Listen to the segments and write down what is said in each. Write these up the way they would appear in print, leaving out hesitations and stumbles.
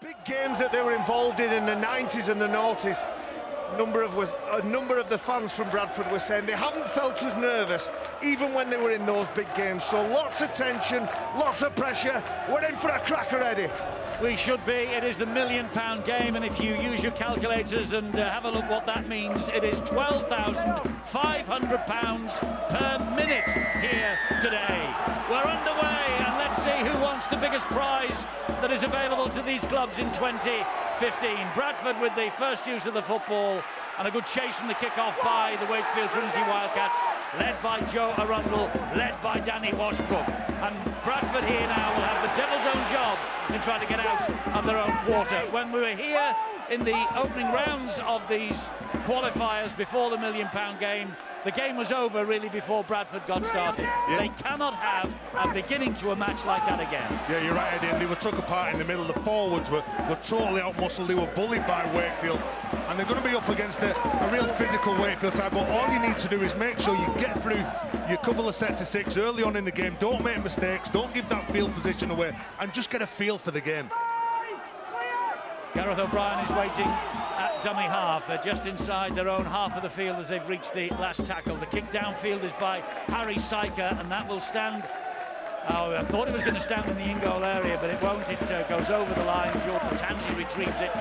Big games that they were involved in the 90s and the noughties. A number of the fans from Bradford were saying they haven't felt as nervous even when they were in those big games. So lots of tension, lots of pressure. We're in for a cracker, Eddie. We should be. It is the £1 million game, and if you use your calculators and have a look what that means, it is £12,500 per minute here today. We're underway, and let's see who wants the biggest prize that is available to these clubs in 2015. Bradford with the first use of the football, and a good chase from the kick-off by the Wakefield Trinity Wildcats, led by Joe Arundel, led by Danny Washbrook. And Bradford here now will have the devil's own job in trying to get out of their own quarter. When we were here in the opening rounds of these qualifiers before the £1 million game, the game was over really before Bradford got started. Yeah. They cannot have a beginning to a match like that again. Yeah, you're right, Eddie. And they were took apart in the middle. The forwards were totally out-muscled. They were bullied by Wakefield. And they're going to be up against a real physical Wakefield side. But all you need to do is make sure you get through your couple of set to six early on in the game. Don't make mistakes. Don't give that field position away. And just get a feel for the game. Gareth O'Brien is waiting at dummy half. They're just inside their own half of the field as they've reached the last tackle. The kick downfield is by Harry Syker, and that will stand. Oh, I thought it was going to stand in the in-goal area, but it won't. It goes over the line. Jordan Tangi retrieves it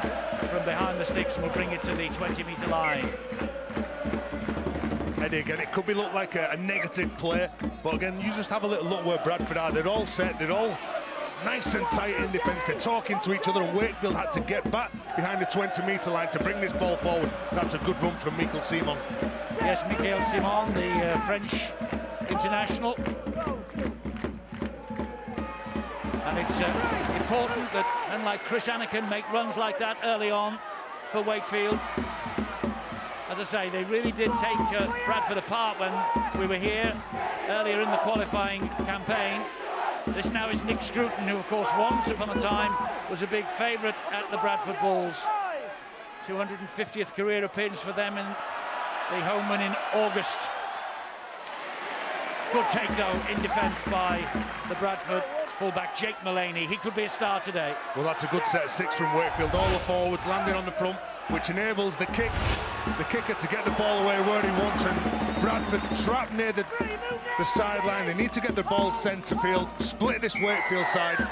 from behind the sticks and will bring it to the 20-metre line. Eddie, again, it could be look like a negative play, but again, you just have a little look where Bradford are. They're all set. They're all nice and tight in defence. They're talking to each other, and Wakefield had to get back behind the 20-metre line to bring this ball forward. That's a good run from Michael Simon. Yes, Michael Simon, the French international. And it's important that men like Chris Anakin make runs like that early on for Wakefield. As I say, they really did take Bradford apart when we were here earlier in the qualifying campaign. This now is Nick Scruton, who of course once upon a time was a big favourite at the Bradford Bulls. 250th career appearance for them in the home win in August. Good take though in defence by the Bradford fullback Jake Mullaney. He could be a star today. Well, that's a good set of six from Wakefield. All the forwards landing on the front, which enables the kicker to get the ball away where he wants, and Bradford trapped near the sideline. They need to get the ball centre field, split this Wakefield side.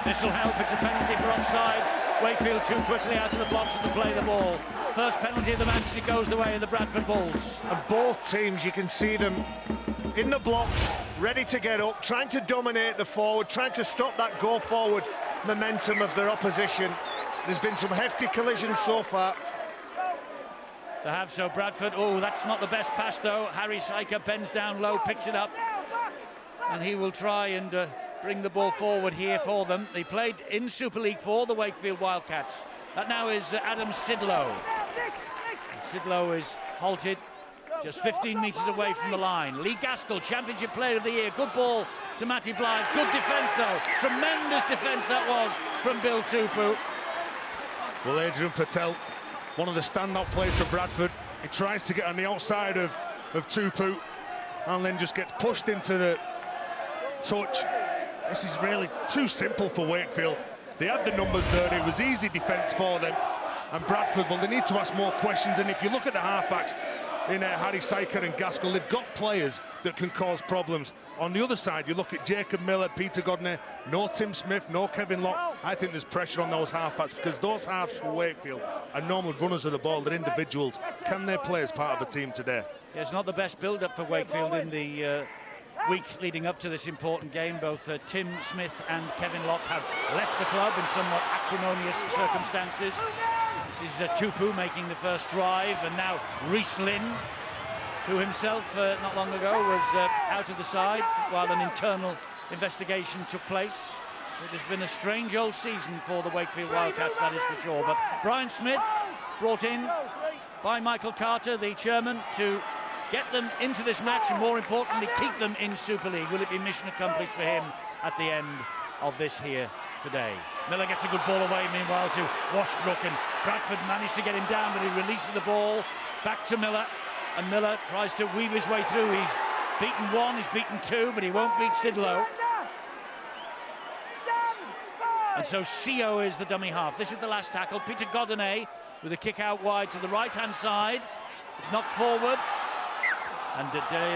This will help. It's a penalty for offside. Wakefield too quickly out of the blocks to play the ball. First penalty of the match, and it goes the way of the Bradford Bulls. And both teams, you can see them in the blocks, ready to get up, trying to dominate the forward, trying to stop that go-forward momentum of their opposition. There's been some hefty collisions so far. They have, so Bradford, oh, that's not the best pass though. Harry Syker bends down low, picks it up, and he will try and bring the ball forward here for them. They played in Super League for the Wakefield Wildcats. That now is Adam Sidlow. Sidlow is halted just 15 metres away from the line. Lee Gaskell, Championship Player of the Year. Good ball to Matty Blythe. Good defence though. Tremendous defence that was from Bill Tupu. Well, Adrian Patel, one of the standout players for Bradford. He tries to get on the outside of Tupu and then just gets pushed into the touch. This is really too simple for Wakefield. They had the numbers there. It was easy defence for them. And Bradford, well, they need to ask more questions. And if you look at the halfbacks in Harry Syker and Gaskell, they've got players that can cause problems. On the other side, you look at Jacob Miller, Peter Godney, no Tim Smith, no Kevin Locke. I think there's pressure on those halfbacks because those halves for Wakefield are normal runners of the ball. They're individuals. Can they play as part of a team today? Yeah, it's not the best build-up for Wakefield in the weeks leading up to this important game. Both Tim Smith and Kevin Locke have left the club in somewhat acrimonious circumstances. This is Tupu making the first drive, and now Rhys Lynn, who himself not long ago was out of the side while an internal investigation took place. It has been a strange old season for the Wakefield Wildcats, that is for sure. But Brian Smith, brought in by Michael Carter, the chairman, to get them into this match and, more importantly, keep them in Super League. Will it be mission accomplished for him at the end of this here today? Miller gets a good ball away, meanwhile, to Washbrook, and Bradford managed to get him down, but he releases the ball back to Miller, and Miller tries to weave his way through. He's beaten one, he's beaten two, but he won't beat Sidlow. And so CO is the dummy half. This is the last tackle. Peter Godinay with a kick out wide to the right-hand side. It's knocked forward. And Danny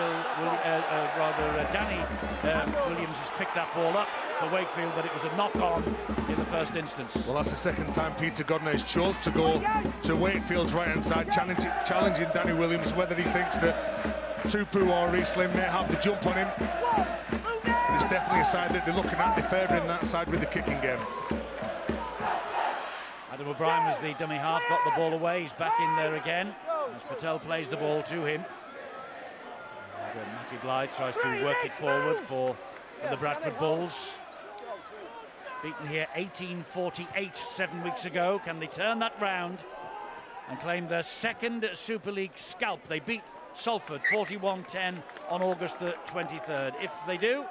Williams has picked that ball up for Wakefield, but it was a knock-on in the first instance. Well, that's the second time Peter Godinay chose to go to Wakefield's right-hand side, challenging Danny Williams, whether he thinks that Tupu or Riesling may have the jump on him. It's definitely a side that they're looking at. They're favouring that side with the kicking game. Adam O'Brien was the dummy half, got the ball away. He's back in there again as Patel plays the ball to him. And Matty Blythe tries to work it forward for the Bradford Bulls. Beaten here 18-48 7 weeks ago. Can they turn that round and claim their second Super League scalp? They beat Salford 41-10 on August the 23rd. If they do,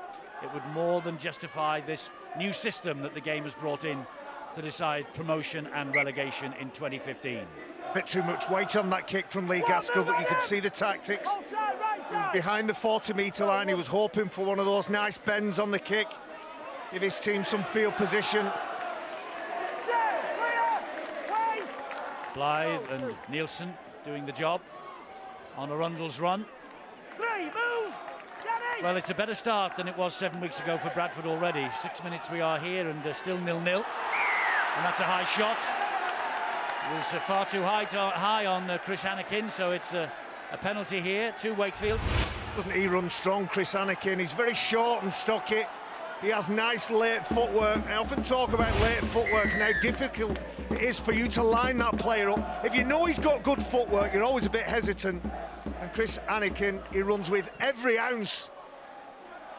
it would more than justify this new system that the game has brought in to decide promotion and relegation in 2015. A bit too much weight on that kick from Lee Gaskell, but you could see the tactics. He was behind the 40-metre line. He was hoping for one of those nice bends on the kick, give his team some field position. Blythe and Nielsen doing the job on Arundel's run. Well, it's a better start than it was 7 weeks ago for Bradford already. 6 minutes we are here and still 0-0. And that's a high shot. It was far too high on Chris Anakin, so it's a penalty here to Wakefield. Doesn't he run strong, Chris Anakin? He's very short and stocky. He has nice late footwork. I often talk about late footwork and how difficult it is for you to line that player up. If you know he's got good footwork, you're always a bit hesitant. And Chris Anakin, he runs with every ounce,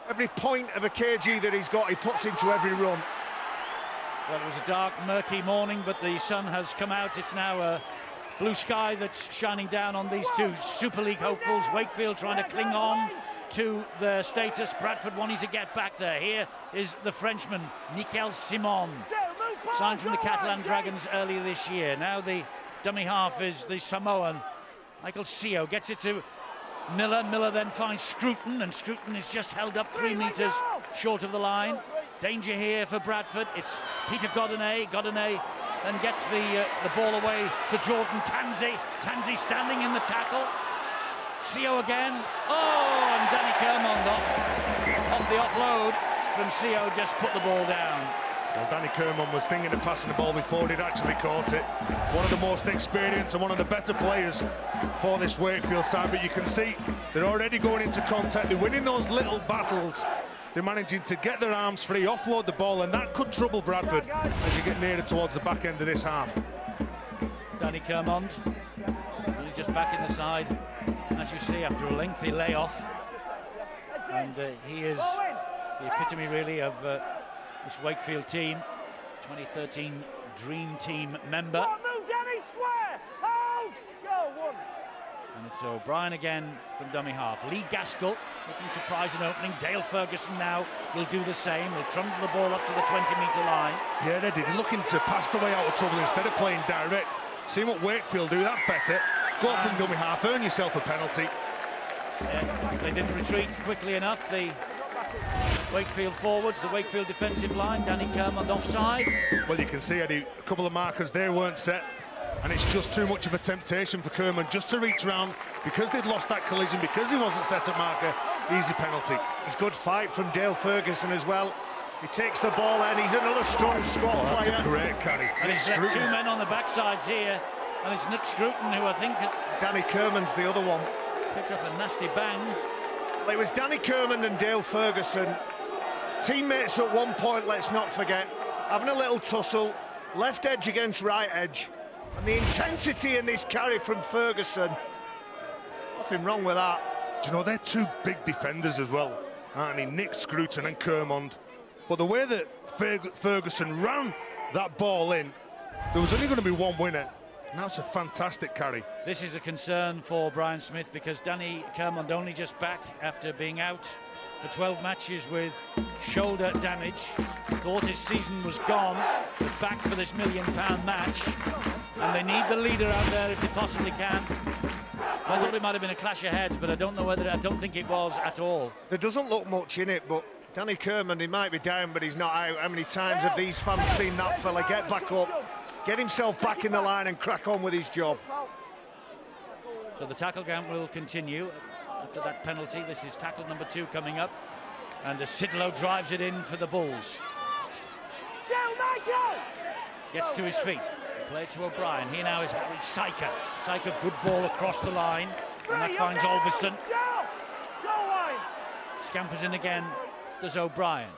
every point of a kg that he's got, he puts into every run. Well, it was a dark, murky morning, but the sun has come out. It's now a blue sky that's shining down on these two Super League hopefuls. Wakefield trying to cling on to their status. Bradford wanting to get back there. Here is the Frenchman, Mikel Simon, signed from the Catalan Dragons earlier this year. Now the dummy half is the Samoan, Michael Sio, gets it to Miller. Miller then finds Scruton, and Scruton is just held up 3 metres short of the line. Danger here for Bradford. It's Peter Godinay. Godinay then gets the ball away to Jordan Tanzi. Tanzi standing in the tackle. Sio again. Oh, and Danny Kermond off the offload from Sio, just put the ball down. Well, Danny Kermond was thinking of passing the ball before he'd actually caught it. One of the most experienced and one of the better players for this Wakefield side, but you can see they're already going into contact. They're winning those little battles. They're managing to get their arms free, offload the ball, and that could trouble Bradford as you get nearer towards the back end of this half. Danny Kermond, really just back in the side, as you see, after a lengthy layoff. And he is the epitome, really, of this Wakefield team, 2013 Dream Team member. And it's O'Brien again from dummy half. Lee Gaskell looking to prize an opening. Dale Ferguson now will do the same. He'll trundle the ball up to the 20-metre line. Yeah, Eddie, they're looking to pass the way out of trouble instead of playing direct. See what Wakefield do, that's better. Go up from dummy half, earn yourself a penalty. Yeah, they didn't retreat quickly enough. The Wakefield forwards, the Wakefield defensive line, Danny Kermond offside. Well, you can see, Eddie, a couple of markers there weren't set. And it's just too much of a temptation for Kermond just to reach round because they'd lost that collision, because he wasn't set at marker. Easy penalty. It's good fight from Dale Ferguson as well. He takes the ball and he's another strong squad player. That's a great carry. And it's 2 men on the backsides here, and it's Nick Scruton who I think... Danny Kermond's the other one. Picked up a nasty bang. Well, it was Danny Kermond and Dale Ferguson. Teammates at one point, let's not forget, having a little tussle, left edge against right edge. And the intensity in this carry from Ferguson, nothing wrong with that. Do you know, they're two big defenders as well, aren't they? Nick Scruton and Kermond. But the way that Ferguson ran that ball in, there was only going to be one winner. And that's a fantastic carry. This is a concern for Brian Smith, because Danny Kermond only just back after being out for 12 matches with shoulder damage. Thought his season was gone, but back for this £1 million match. And they need the leader out there if they possibly can. I thought it might have been a clash of heads, but I don't think it was at all. There doesn't look much in it, but Danny Kerman, he might be down, but he's not out. How many times have these fans seen that fella get back up, get himself back in the line and crack on with his job? So the tackle count will continue after that penalty. This is tackle number 2 coming up. And Sidlow drives it in for the Bulls. Gets to his feet. Play to O'Brien. Here now is Harry Syker. Syker, good ball across the line. And that finds Albison. Scampers in again. Does O'Brien.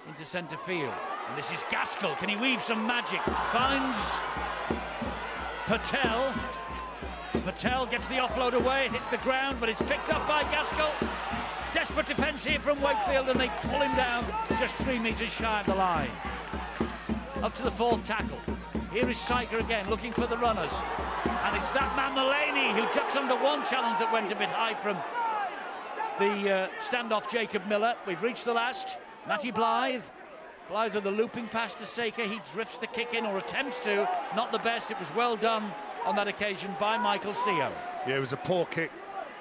Into centre field. And this is Gaskell. Can he weave some magic? Finds Patel. Patel gets the offload away. It hits the ground, but it's picked up by Gaskell. Desperate defence here from Wakefield, and they pull him down just 3 metres shy of the line. Up to the 4th tackle. Here is Syker again, looking for the runners. And it's that man Mullaney who ducks under one challenge that went a bit high from the standoff Jacob Miller. We've reached the last. Matty Blythe. Blythe with the looping pass to Syker. He drifts the kick in, or attempts to. Not the best. It was well done on that occasion by Michael Seo. Yeah, it was a poor kick,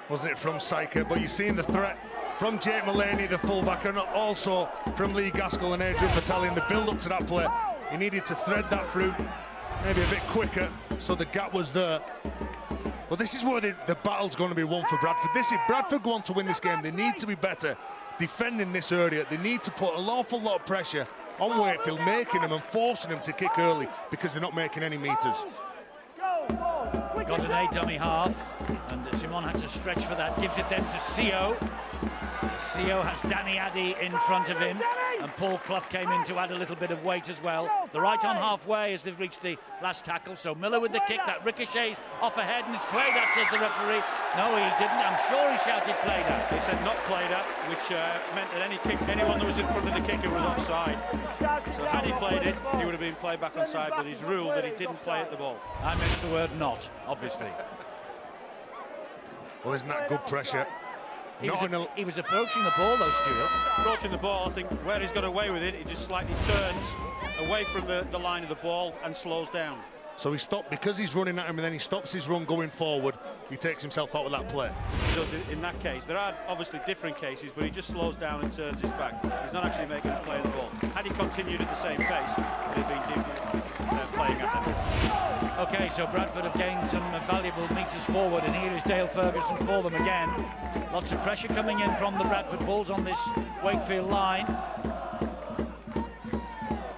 wasn't it, from Syker? But you've seen the threat from Jake Mullaney, the fullback, and also from Lee Gaskell and Adrian Patel in the build-up to that play. He needed to thread that through maybe a bit quicker, so the gap was there. But this is where the battle's going to be won for Bradford. If Bradford want to win this game, they need to be better defending this area. They need to put an awful lot of pressure on Wakefield, making them and forcing them to kick early, because they're not making any metres. Got an 8 dummy half, and Simon had to stretch for that. Gives it then to Seo. Seo has Danny Addy in front of him, and Paul Clough came in to add a little bit of weight as well. They're right on halfway as they've reached the last tackle. So Miller with the kick, that ricochets off ahead, and it's played at, says the referee. No, he didn't. I'm sure he shouted played at. He said not played at, which meant that anyone that was in front of the kicker was offside. So had he played it, he would have been played back onside, but he's ruled that he didn't play at the ball. I missed the word not, obviously. Well, isn't that good pressure? He was approaching the ball, though, Stuart. Approaching the ball, I think where he's got away with it, he just slightly turns away from the line of the ball and slows down. So he stopped, because he's running at him, and then he stops his run going forward. He takes himself out with that play. He does it in that case. There are obviously different cases, but he just slows down and turns his back. He's not actually making a play of the ball. Had he continued at the same pace, he'd have been playing at it. OK, so Bradford have gained some valuable metres forward, and here is Dale Ferguson for them again. Lots of pressure coming in from the Bradford Bulls on this Wakefield line.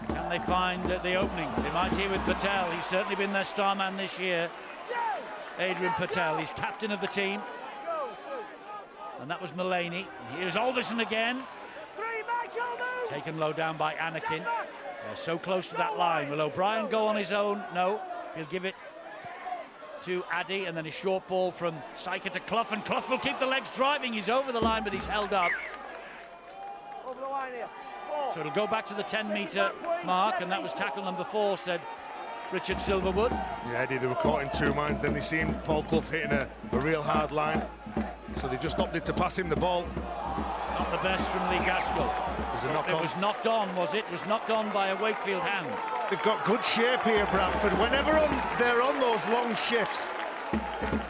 Can they find the opening? They might here with Patel. He's certainly been their star man this year. Adrian Patel, he's captain of the team. And that was Mullaney. Here's Albison again. Taken low down by Anakin. They're so close to that line. Will O'Brien go on his own? No. He'll give it to Addy, and then a short ball from Syker to Clough, and Clough will keep the legs driving. He's over the line, but he's held up. Over the line here. So it'll go back to the 10-metre mark, and that was tackle number 4, said Richard Silverwood. Yeah, Eddie, they were caught in two minds. Then they seen Paul Clough hitting a real hard line, so they just opted to pass him the ball. Not the best from Lee Gaskell. It was knocked on, was it? It was knocked on by a Wakefield hand. They've got good shape here, Bradford. Whenever they're on those long shifts,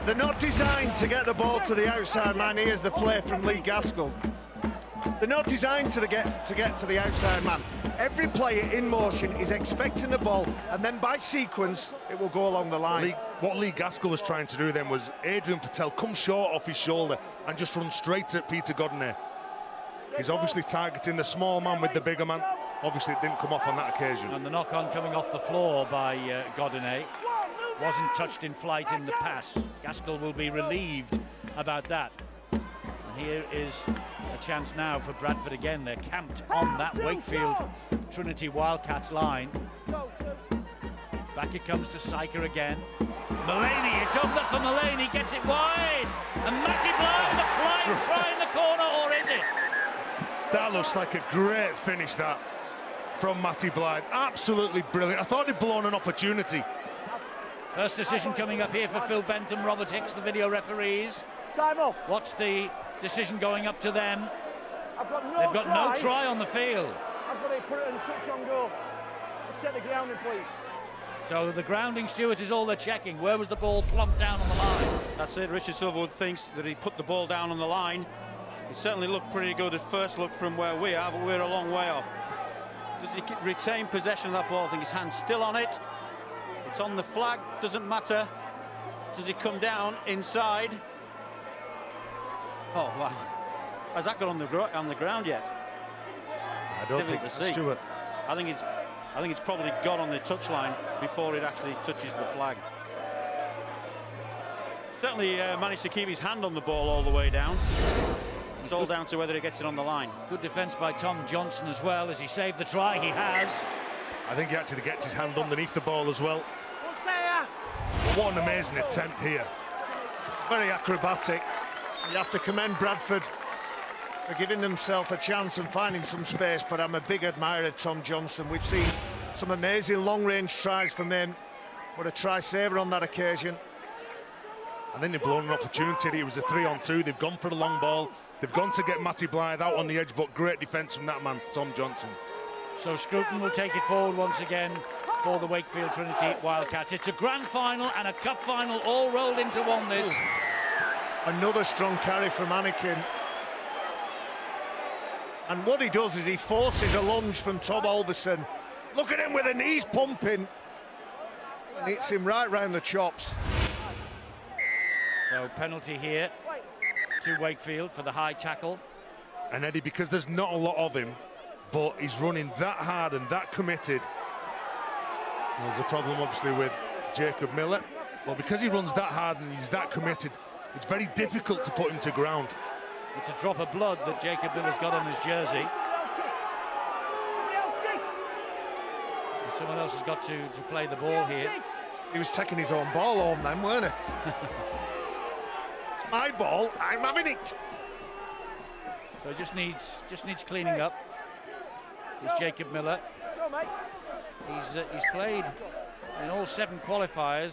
they're not designed to get the ball to the outside man. Here's the play from Lee Gaskell. They're not designed to get to the outside man. Every player in motion is expecting the ball, and then by sequence, it will go along the line. What Lee Gaskell was trying to do then was Adrian Patel come short off his shoulder and just run straight at Peter Godinay. He's obviously targeting the small man with the bigger man. Obviously, it didn't come off on that occasion. And the knock-on coming off the floor by Godinay wasn't touched in flight in the pass. Gaskell will be relieved about that. And here is a chance now for Bradford again. They're camped on that Wakefield Trinity Wildcats line. Back it comes to Syker again. Mullaney, it's opened up for Mullaney, gets it wide. And Matty Blythe, the flying try in the corner, or is it? That looks like a great finish, that, from Matty Blythe. Absolutely brilliant. I thought he'd blown an opportunity. First decision coming up here for Phil Bentham, Robert Hicks, the video referees. Time off. What's the decision going up to them? They've got no try on the field. I've got to put it in touch on goal. Let's check the grounding, please. So the grounding, Stuart, is all they're checking. Where was the ball plumped down on the line? That's it. Richard Silverwood thinks that he put the ball down on the line. He certainly looked pretty good at first look from where we are, but we're a long way off. Does he retain possession of that ball? I think his hand's still on it. It's on the flag, doesn't matter. Does he come down inside? Oh, wow. Has that got on the ground yet? I don't think Difficult to see. Stuart. I think it's probably got on the touchline before it actually touches the flag. Certainly managed to keep his hand on the ball all the way down. It's all down to whether he gets it on the line. Good defence by Tom Johnson as well, as he saved the try. He has. I think he actually gets his hand underneath the ball as well. What an amazing attempt here. Very acrobatic. You have to commend Bradford for giving themselves a chance and finding some space, but I'm a big admirer of Tom Johnson. We've seen some amazing long-range tries from him. What a try-saver on that occasion. And then they've blown an opportunity. It was a 3-on-2. They've gone for the long ball. They've gone to get Matty Blythe out on the edge, but great defence from that man, Tom Johnson. So Scruton will take it forward once again for the Wakefield Trinity Wildcats. It's a grand final and a cup final all rolled into one this. Another strong carry from Anakin. And what he does is he forces a lunge from Tom Alverson. Look at him with the knees pumping. And hits him right round the chops. So penalty here to Wakefield for the high tackle. And Eddie, because there's not a lot of him, but he's running that hard and that committed. There's a problem obviously with Jacob Miller. Well, because he runs that hard and he's that committed, it's very difficult to put him to ground. It's a drop of blood that Jacob Miller's got on his jersey. Someone else has got to play the ball here. He was taking his own ball home then, weren't he? It's my ball, I'm having it. So it just needs cleaning up. It's Jacob Miller. He's played in all 7 qualifiers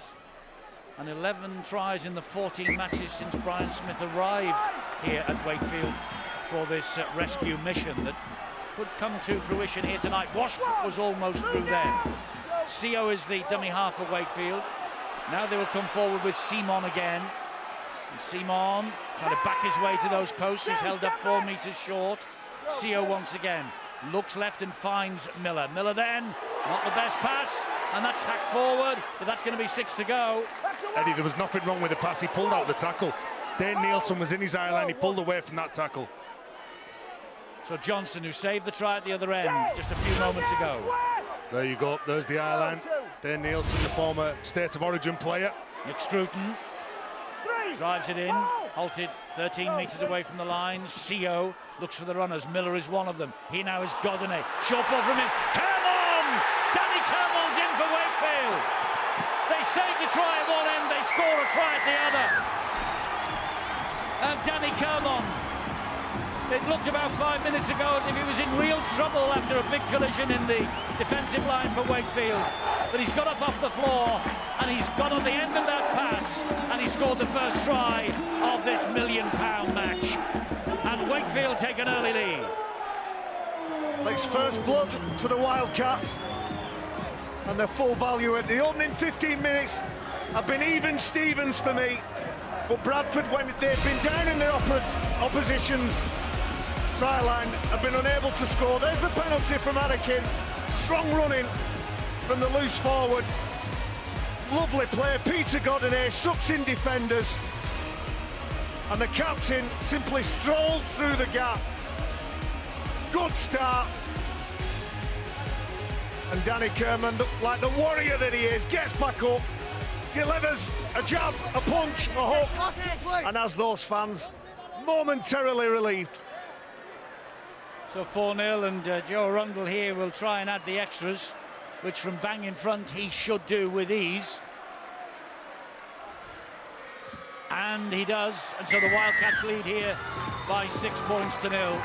and 11 tries in the 14 matches since Brian Smith arrived here at Wakefield for this rescue mission that could come to fruition here tonight. Wasp was almost through there. CO is the dummy half for Wakefield. Now they will come forward with Simon again. And Simon trying to back his way to those posts. He's held up 4 metres short. CO once again looks left and finds Miller. Miller then, not the best pass, and that's hacked forward, but that's going to be 6 to go. Eddie, there was nothing wrong with the pass. He pulled out the tackle. Dane Nielsen was in his eye line. He pulled away from that tackle. So Johnson, who saved the try at the other end just a few moments ago. There you go. There's the eye line. Dane Nielsen, the former State of Origin player. Nick Scruton drives it in, halted 13 metres away from the line. CO looks for the runners. Miller is one of them. He now is Godinay. Short ball from him. Kermon! Danny Kermon's in for Wakefield. They save the try at one end, they score a try at the other. And Danny Kermon, it looked about 5 minutes ago as if he was in real trouble after a big collision in the defensive line for Wakefield. But he's got up off the floor and he's got on the end of that pass and he scored the first try of this £1 million match. And Wakefield take an early lead. It's first blood to the Wildcats. And the full value at the opening 15 minutes have been even Stevens for me. But Bradford, when they've been down in the opposition's try line, have been unable to score. There's the penalty from Anakin. Strong running from the loose forward. Lovely play. Peter Godinay sucks in defenders. And the captain simply strolls through the gap. Good start. And Danny Kermon, like the warrior that he is, gets back up, delivers a jab, a punch, a hook, and has those fans momentarily relieved. So 4-0, and Joe Rundle here will try and add the extras, which from bang in front he should do with ease. And he does, and so the Wildcats lead here by 6 points to 0.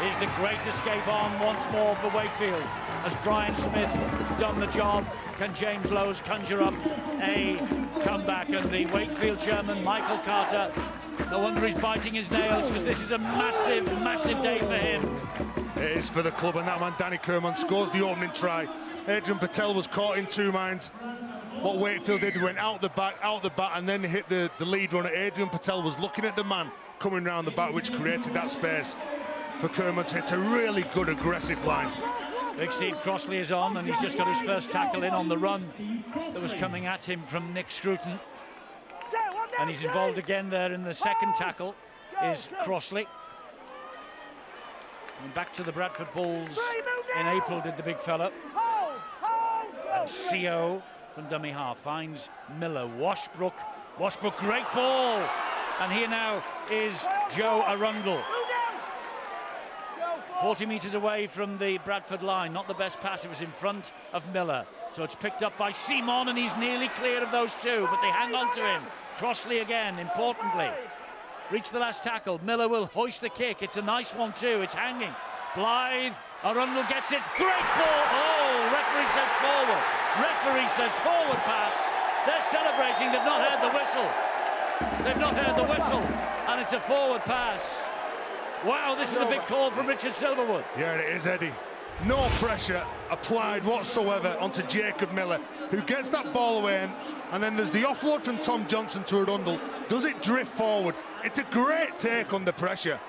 Is the great escape on once more for Wakefield? Has Brian Smith done the job? Can James Lowes conjure up a comeback? And the Wakefield chairman, Michael Carter, no wonder he's biting his nails, because this is a massive, massive day for him. It is for the club, and that man, Danny Kermon, scores the opening try. Adrian Patel was caught in 2 minds. what Wakefield did, went out the back, and then hit the lead runner. Adrian Patel was looking at the man coming round the back, which created that space for Kerman to hit a really good aggressive line. Big Steve Crossley is on, and he's just got his first tackle in on the run that was coming at him from Nick Scruton. And he's involved again there in the second tackle is Crossley. And back to the Bradford Bulls in April did the big fella. And CO from dummy half finds Miller. Washbrook, great ball. And here now is Joe Arundel. 40 metres away from the Bradford line. Not the best pass, it was in front of Miller. So it's picked up by Simon, and he's nearly clear of those two, but they hang on to him. Crossley again, importantly. Reach the last tackle. Miller will hoist the kick. It's a nice one too. It's hanging. Blythe. Arundel gets it. Great ball. Oh, referee says forward. Referee says forward pass. They're celebrating. They've not heard the whistle. They've not heard the whistle. And it's a forward pass. Wow, this is a big call from Richard Silverwood. Yeah, it is, Eddie. No pressure applied whatsoever onto Jacob Miller, who gets that ball away, and then there's the offload from Tom Johnson to Arundel. Does it drift forward? It's a great take under pressure.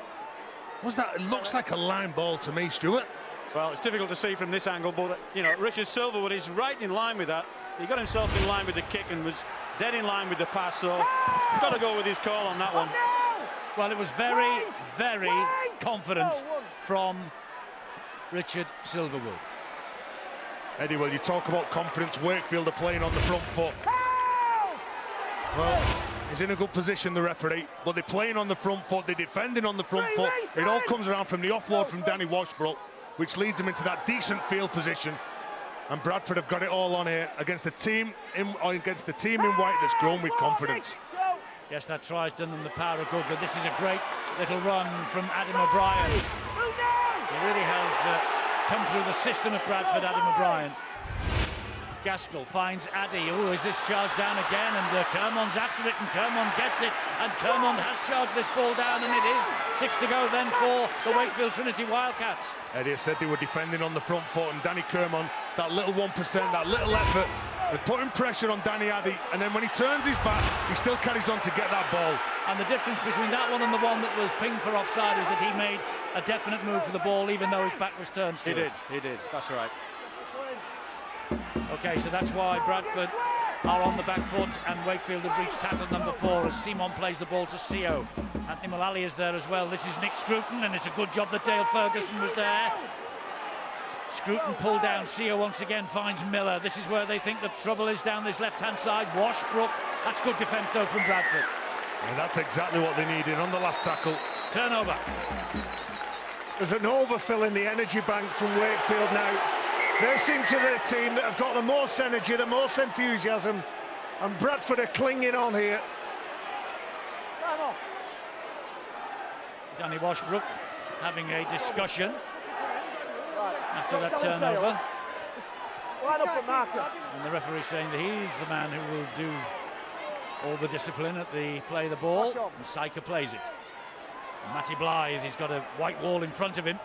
Was that? It looks like a line ball to me, Stuart. Well, it's difficult to see from this angle, but you know, Richard Silverwood is right in line with that. He got himself in line with the kick and was dead in line with the pass, so got to go with his call on that one. Well, it was very, very confident from Richard Silverwood. Eddie, well, you talk about confidence. Wakefield are playing on the front foot. Well, he's in a good position, the referee, but they're playing on the front foot, they're defending on the front foot. It all comes around from the offload from Danny Washbrook, which leads him into that decent field position. And Bradford have got it all on here against the team in white that's grown with confidence. Yes, that try's done them the power of good, but this is a great little run from Adam O'Brien. He really has come through the system at Bradford, Adam O'Brien. Gaskell finds Addy. Oh, is this charged down again? And Kermon's after it, and Kermon gets it. And Kermon has charged this ball down, and it is 6 to go then for the Wakefield Trinity Wildcats. Eddie said they were defending on the front foot, and Danny Kermon, that little 1%, that little effort, putting pressure on Danny Addy, and then when he turns his back, he still carries on to get that ball. And the difference between that one and the one that was pinged for offside is that he made a definite move for the ball, even though his back was turned to it. He did, that's right. Okay, so that's why Bradford are on the back foot, and Wakefield have reached tackle number 4 as Simon plays the ball to CO. And Imolali is there as well. This is Nick Scruton, and it's a good job that Dale Ferguson was there. Scruton pulled down. CO once again finds Miller. This is where they think the trouble is, down this left-hand side. Washbrook. That's good defence, though, from Bradford. And that's exactly what they needed on the last tackle. Turnover. There's an overfill in the energy bank from Wakefield now. They seem to their team that have got the most energy, the most enthusiasm, and Bradford are clinging on here. Danny Washbrook having a discussion after that turnover. And the referee saying that he's the man who will do all the discipline at the play the ball, and Syker plays it. And Matty Blythe, he's got a white wall in front of him.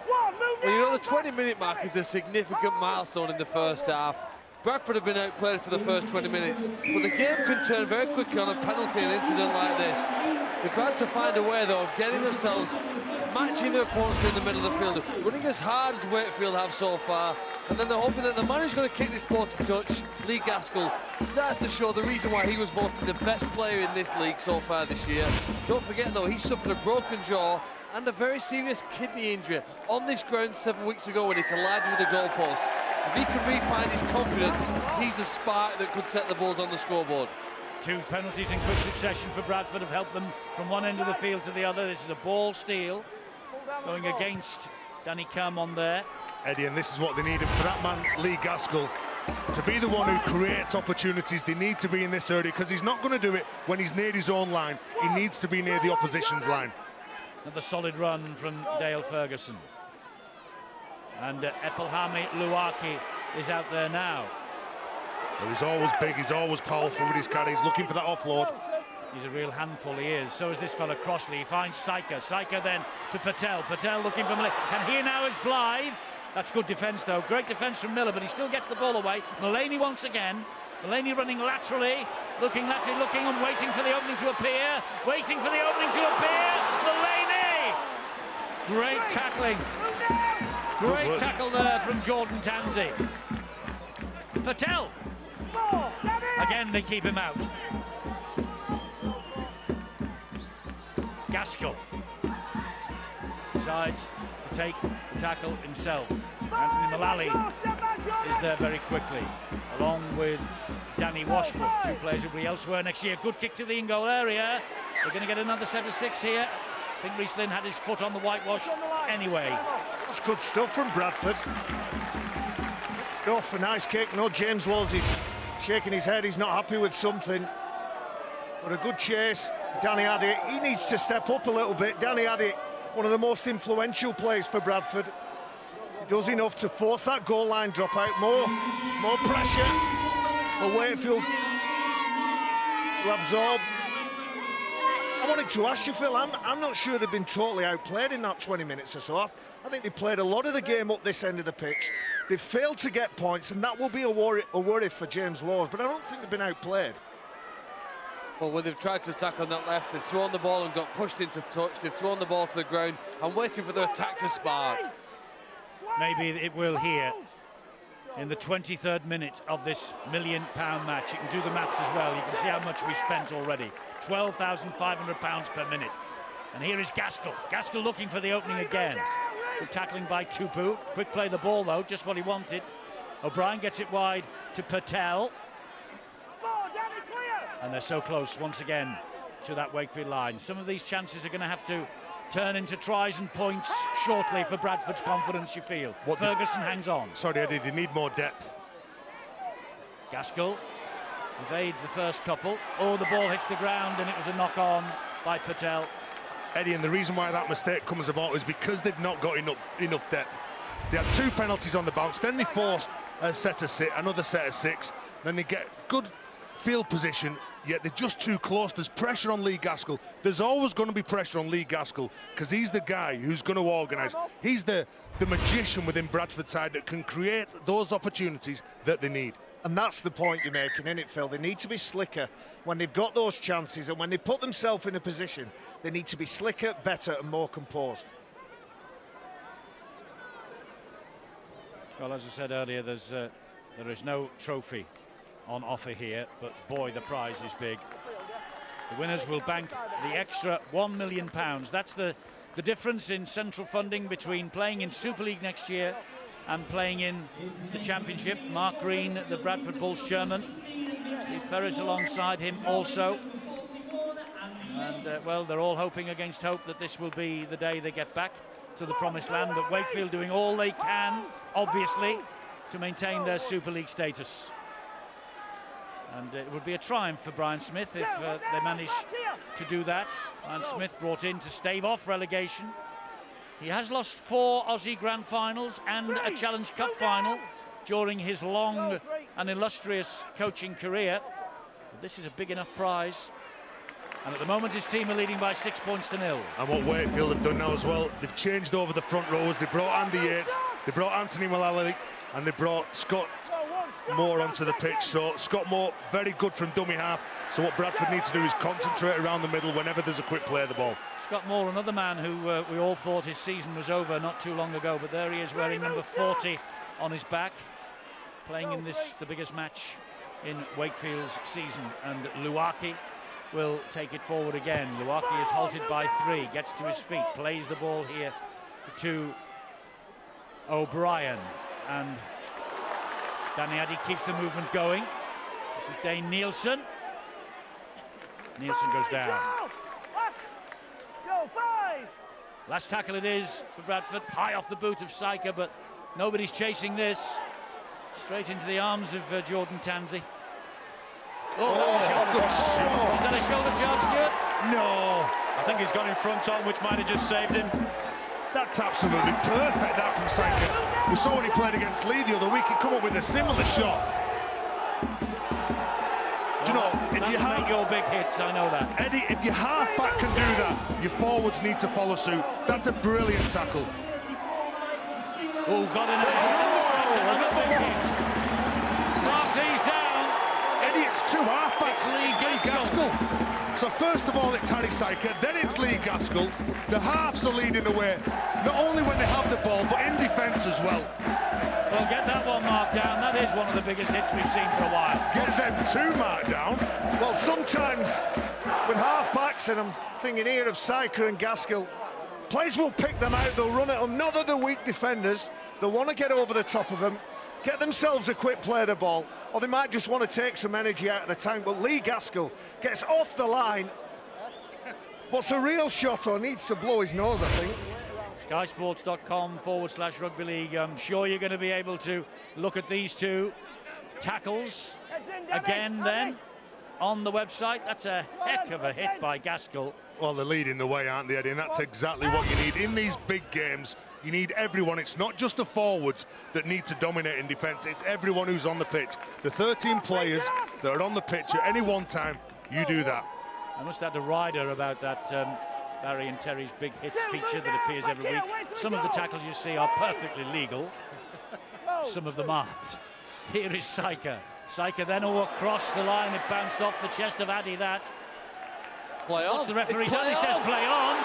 Well, you know, the 20-minute mark is a significant milestone in the first half. Bradford have been outplayed for the first 20 minutes, but the game can turn very quickly on a penalty and incident like this. They've got to find a way, though, of getting themselves, matching their opponents in the middle of the field, running as hard as Wakefield have so far, and then they're hoping that the man who's going to kick this ball to touch, Lee Gaskell, starts to show the reason why he was voted the best player in this league so far this year. Don't forget, though, he suffered a broken jaw and a very serious kidney injury on this ground 7 weeks ago when he collided with the goalpost. If he can re-find his confidence, he's the spark that could set the Bulls on the scoreboard. 2 penalties in quick succession for Bradford have helped them from one end of the field to the other. This is a ball steal going against Danny Kermon there. Eddie, and this is what they needed for that man, Lee Gaskell, to be the one who creates opportunities. They need to be in this area because he's not going to do it when he's near his own line. He needs to be near the opposition's line. Another solid run from Dale Ferguson. And Epelhami Luaki is out there now. Well, he's always big, he's always powerful with his carry. He's looking for that offload. He's a real handful, he is. So is this fella Crossley. He finds Syker. Syker then to Patel. Patel looking for Miller. And here now is Blythe. That's good defence, though. Great defence from Miller, but he still gets the ball away. Mullaney once again. Mulaney running laterally, looking and waiting for the opening to appear. Waiting for the opening to appear. Mulaney! Great tackling. Great tackle there from Jordan Tansey. Patel. Again, they keep him out. Gaskell decides to take the tackle himself. Anthony Mullally is there very quickly, along with Danny Washburn, two players who will be elsewhere next year. Good kick to the in-goal area. They're going to get another set of 6 here. I think Reece Lynn had his foot on the whitewash anyway. That's good stuff from Bradford. Stuff, a nice kick. No, James Laws is shaking his head. He's not happy with something. But a good chase. Danny Addy, he needs to step up a little bit. Danny Addy, one of the most influential players for Bradford. He does enough to force that goal line dropout. More pressure for Wakefield to absorb. I wanted to ask you, Phil, I'm not sure they've been totally outplayed in that 20 minutes or so. I think they played a lot of the game up this end of the pitch. They've failed to get points, and that will be a worry for James Laws, but I don't think they've been outplayed. Well, when they've tried to attack on that left, they've thrown the ball and got pushed into touch. They've thrown the ball to the ground and waiting for the attack to spark. Maybe it will here in the 23rd minute of this £1 million match. You can do the maths as well. You can see how much we've spent already. £12,500 per minute. And here is Gaskell. Gaskell looking for the opening again. Good tackling by Tupu. Quick play the ball though, just what he wanted. O'Brien gets it wide to Patel. And they're so close once again to that Wakefield line. Some of these chances are going to have to turn into tries and points shortly for Bradford's confidence, you feel. Ferguson hangs on. Sorry, Eddie, they need more depth. Gaskell evades the first couple. Oh, the ball hits the ground and it was a knock on by Patel. Eddie, and the reason why that mistake comes about is because they've not got enough depth. They had 2 penalties on the bounce, then they forced another set of 6, then they get good field position, yet they're just too close. There's pressure on Lee Gaskell. There's always going to be pressure on Lee Gaskell because he's the guy who's going to organise. He's the magician within Bradford's side that can create those opportunities that they need. And that's the point you're making, isn't it, Phil? They need to be slicker when they've got those chances, and when they put themselves in a position, they need to be slicker, better and more composed. Well, as I said earlier, there is no trophy on offer here, but boy, the prize is big. The winners will bank the extra £1 million. That's the difference in central funding between playing in Super League next year and playing in the Championship. Mark Green, the Bradford Bulls chairman, Steve Ferris alongside him also. And well, they're all hoping against hope that this will be the day they get back to the promised land, but Wakefield doing all they can, obviously, to maintain their Super League status. And it would be a triumph for Brian Smith if they manage to do that. Brian Smith brought in to stave off relegation. He has lost 4 Aussie Grand Finals and a Challenge Cup final during his long and illustrious coaching career. But this is a big enough prize. And at the moment his team are leading by 6 points to 0. And what Wakefield have done now as well, they've changed over the front rows. They brought Andy Yates, they brought Anthony Mullally, and they brought Scott Moore onto the pitch. So Scott Moore, very good from dummy half. So what Bradford need to do is concentrate around the middle whenever there's a quick play of the ball. Scott Moore, another man who we all thought his season was over not too long ago, but there he is wearing number 40 on his back, playing in the biggest match in Wakefield's season. And Luaki will take it forward again. Luaki is halted by 3, gets to his feet, plays the ball here to O'Brien, and Danny Addy keeps the movement going. This is Dane Nielsen. Nielsen goes down. Last tackle it is for Bradford, high off the boot of Syker, but nobody's chasing this. Straight into the arms of Jordan Tansey. Oh, that's a shoulder charge. Is that a shoulder charge, Stuart? No. I think he's got in front on, which might have just saved him. That's absolutely perfect, that from Syker. We saw when he played against Lee the other week, he come up with a similar shot. Do you know, if you make your big hits, I know that. Eddie, if your half-back can do that, your forwards need to follow suit. That's a brilliant tackle. Oh, got in there. That's another big hit. Sarkey's down. two halfbacks. It's Lee Gaskell. So first of all, it's Harry Syker, then it's Lee Gaskell. The halves are leading the way, not only when they have the ball, but in defence as well. Well, get that one marked down. That is one of the biggest hits we've seen for a while. Get them two marked down. Well, sometimes with half-backs, and I'm thinking here of Syker and Gaskell, players will pick them out, they'll run at them. Not that they're weak defenders, they'll want to get over the top of them, get themselves a quick play of the ball, or they might just want to take some energy out of the tank. But Lee Gaskell gets off the line. What's a real shot or needs to blow his nose, I think. Skysports.com/rugby league. I'm sure you're going to be able to look at these two tackles again then on the website. That's a heck of a hit by Gaskell. Well, they're leading the way, aren't they, Eddie? And that's exactly what you need in these big games. You need everyone. It's not just the forwards that need to dominate in defence. It's everyone who's on the pitch. The 13 players that are on the pitch at any one time, you do that. I must add the rider about that Barry and Terry's big hits feature that appears every week. Some of the tackles you see are perfectly legal. Some of them aren't. Here is Syker. Syker then across the line. It bounced off the chest of Addy. That. Play on. What's the referee done? He says play on.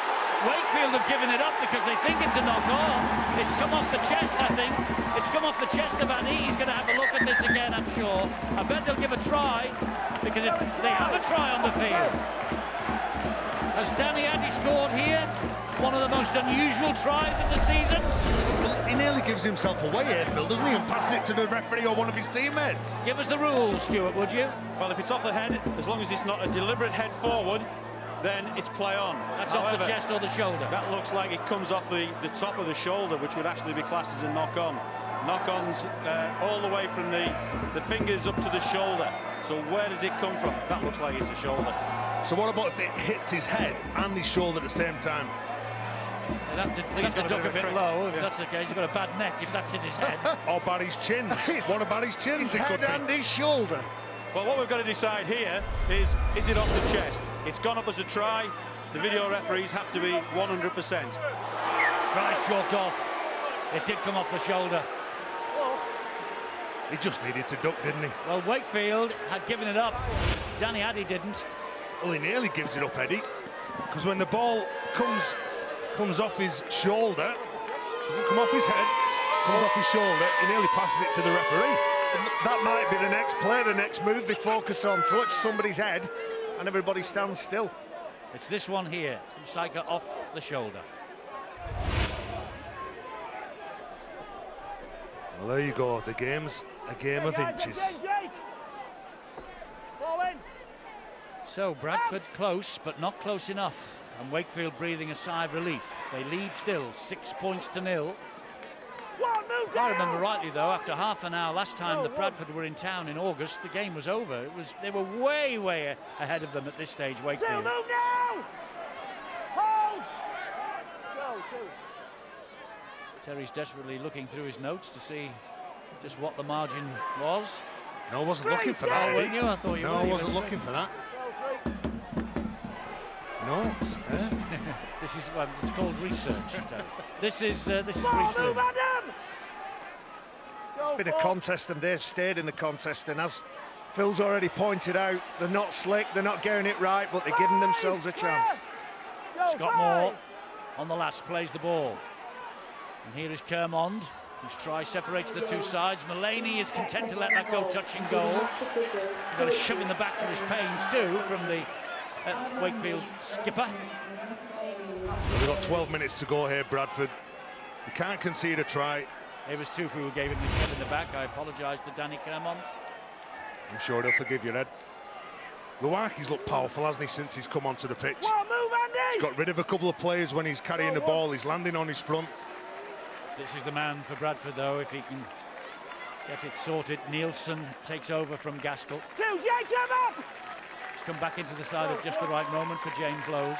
Wakefield have given it up because they think it's a knock on. It's come off the chest, I think. It's come off the chest of Addy. He's going to have a look at this again, I'm sure. I bet they'll give a try because they have a try on the field. Has Danny Addy scored here? One of the most unusual tries of the season. Well, he nearly gives himself away here, Phil, doesn't he? And passes it to the referee or one of his teammates. Give us the rules, Stuart, would you? Well, if it's off the head, as long as it's not a deliberate head forward, then it's play on. That's However, off the chest or the shoulder. That looks like it comes off the top of the shoulder, which would actually be classed as a knock-on. Knock-ons all the way from the fingers up to the shoulder. So where does it come from? That looks like it's a shoulder. So what about if it hits his head and his shoulder at the same time? They'd have to duck a bit low. If that's the case, he's got a bad neck if that's hit his head. Or Barry's chins. One of Barry's chins. His head and his shoulder. Well, what we've got to decide here is it off the chest? It's gone up as a try. The video referees have to be 100%. Tries chalked off. It did come off the shoulder. He just needed to duck, didn't he? Well, Wakefield had given it up. Danny Addy didn't. Well, he nearly gives it up, Eddie. Because when the ball comes off his shoulder, doesn't come off his head, comes off his shoulder, he nearly passes it to the referee. That might be the next play, the next move. They focus on touch somebody's head and everybody stands still. It's this one here, from Syker off the shoulder. Well, there you go. The game's a game of inches. So Bradford close, but not close enough. And Wakefield breathing a sigh of relief. They lead still, 6 points to 0. If I remember rightly, though, after half an hour last time that Bradford were in town in August, the game was over. They were way ahead of them at this stage, Wakefield. Move now! Hold! Go, two. Terry's desperately looking through his notes to see just what the margin was. No, I wasn't looking for that, Weren't you? I thought you No, were. I wasn't looking for that. No, it's This is it's called research. Terry. This is Move, pre-slim. Adam! Go, Been a contest and they've stayed in the contest, and as Phil's already pointed out, they're not slick, they're not getting it right, but they're giving themselves a chance. Go, Scott Moore on the last plays the ball. And here is Kermond. His try separates the two sides. Mullaney is content to let that go touch and goal. He's got a shove in the back for his pains too from the Wakefield skipper. We've got 12 minutes to go here, Bradford. You can't concede a try. It was Tupu who gave him the shove in the back. I apologise to Danny Kermond. I'm sure he'll forgive you, Ed. Luaki's looked powerful, hasn't he, since he's come onto the pitch? Move, Andy! He's got rid of a couple of players when he's carrying the ball. He's landing on his front. This is the man for Bradford, though, if he can get it sorted. Nielsen takes over from Gaskell. Two, Jacob up! He's come back into the side at just the right moment for James Lowes.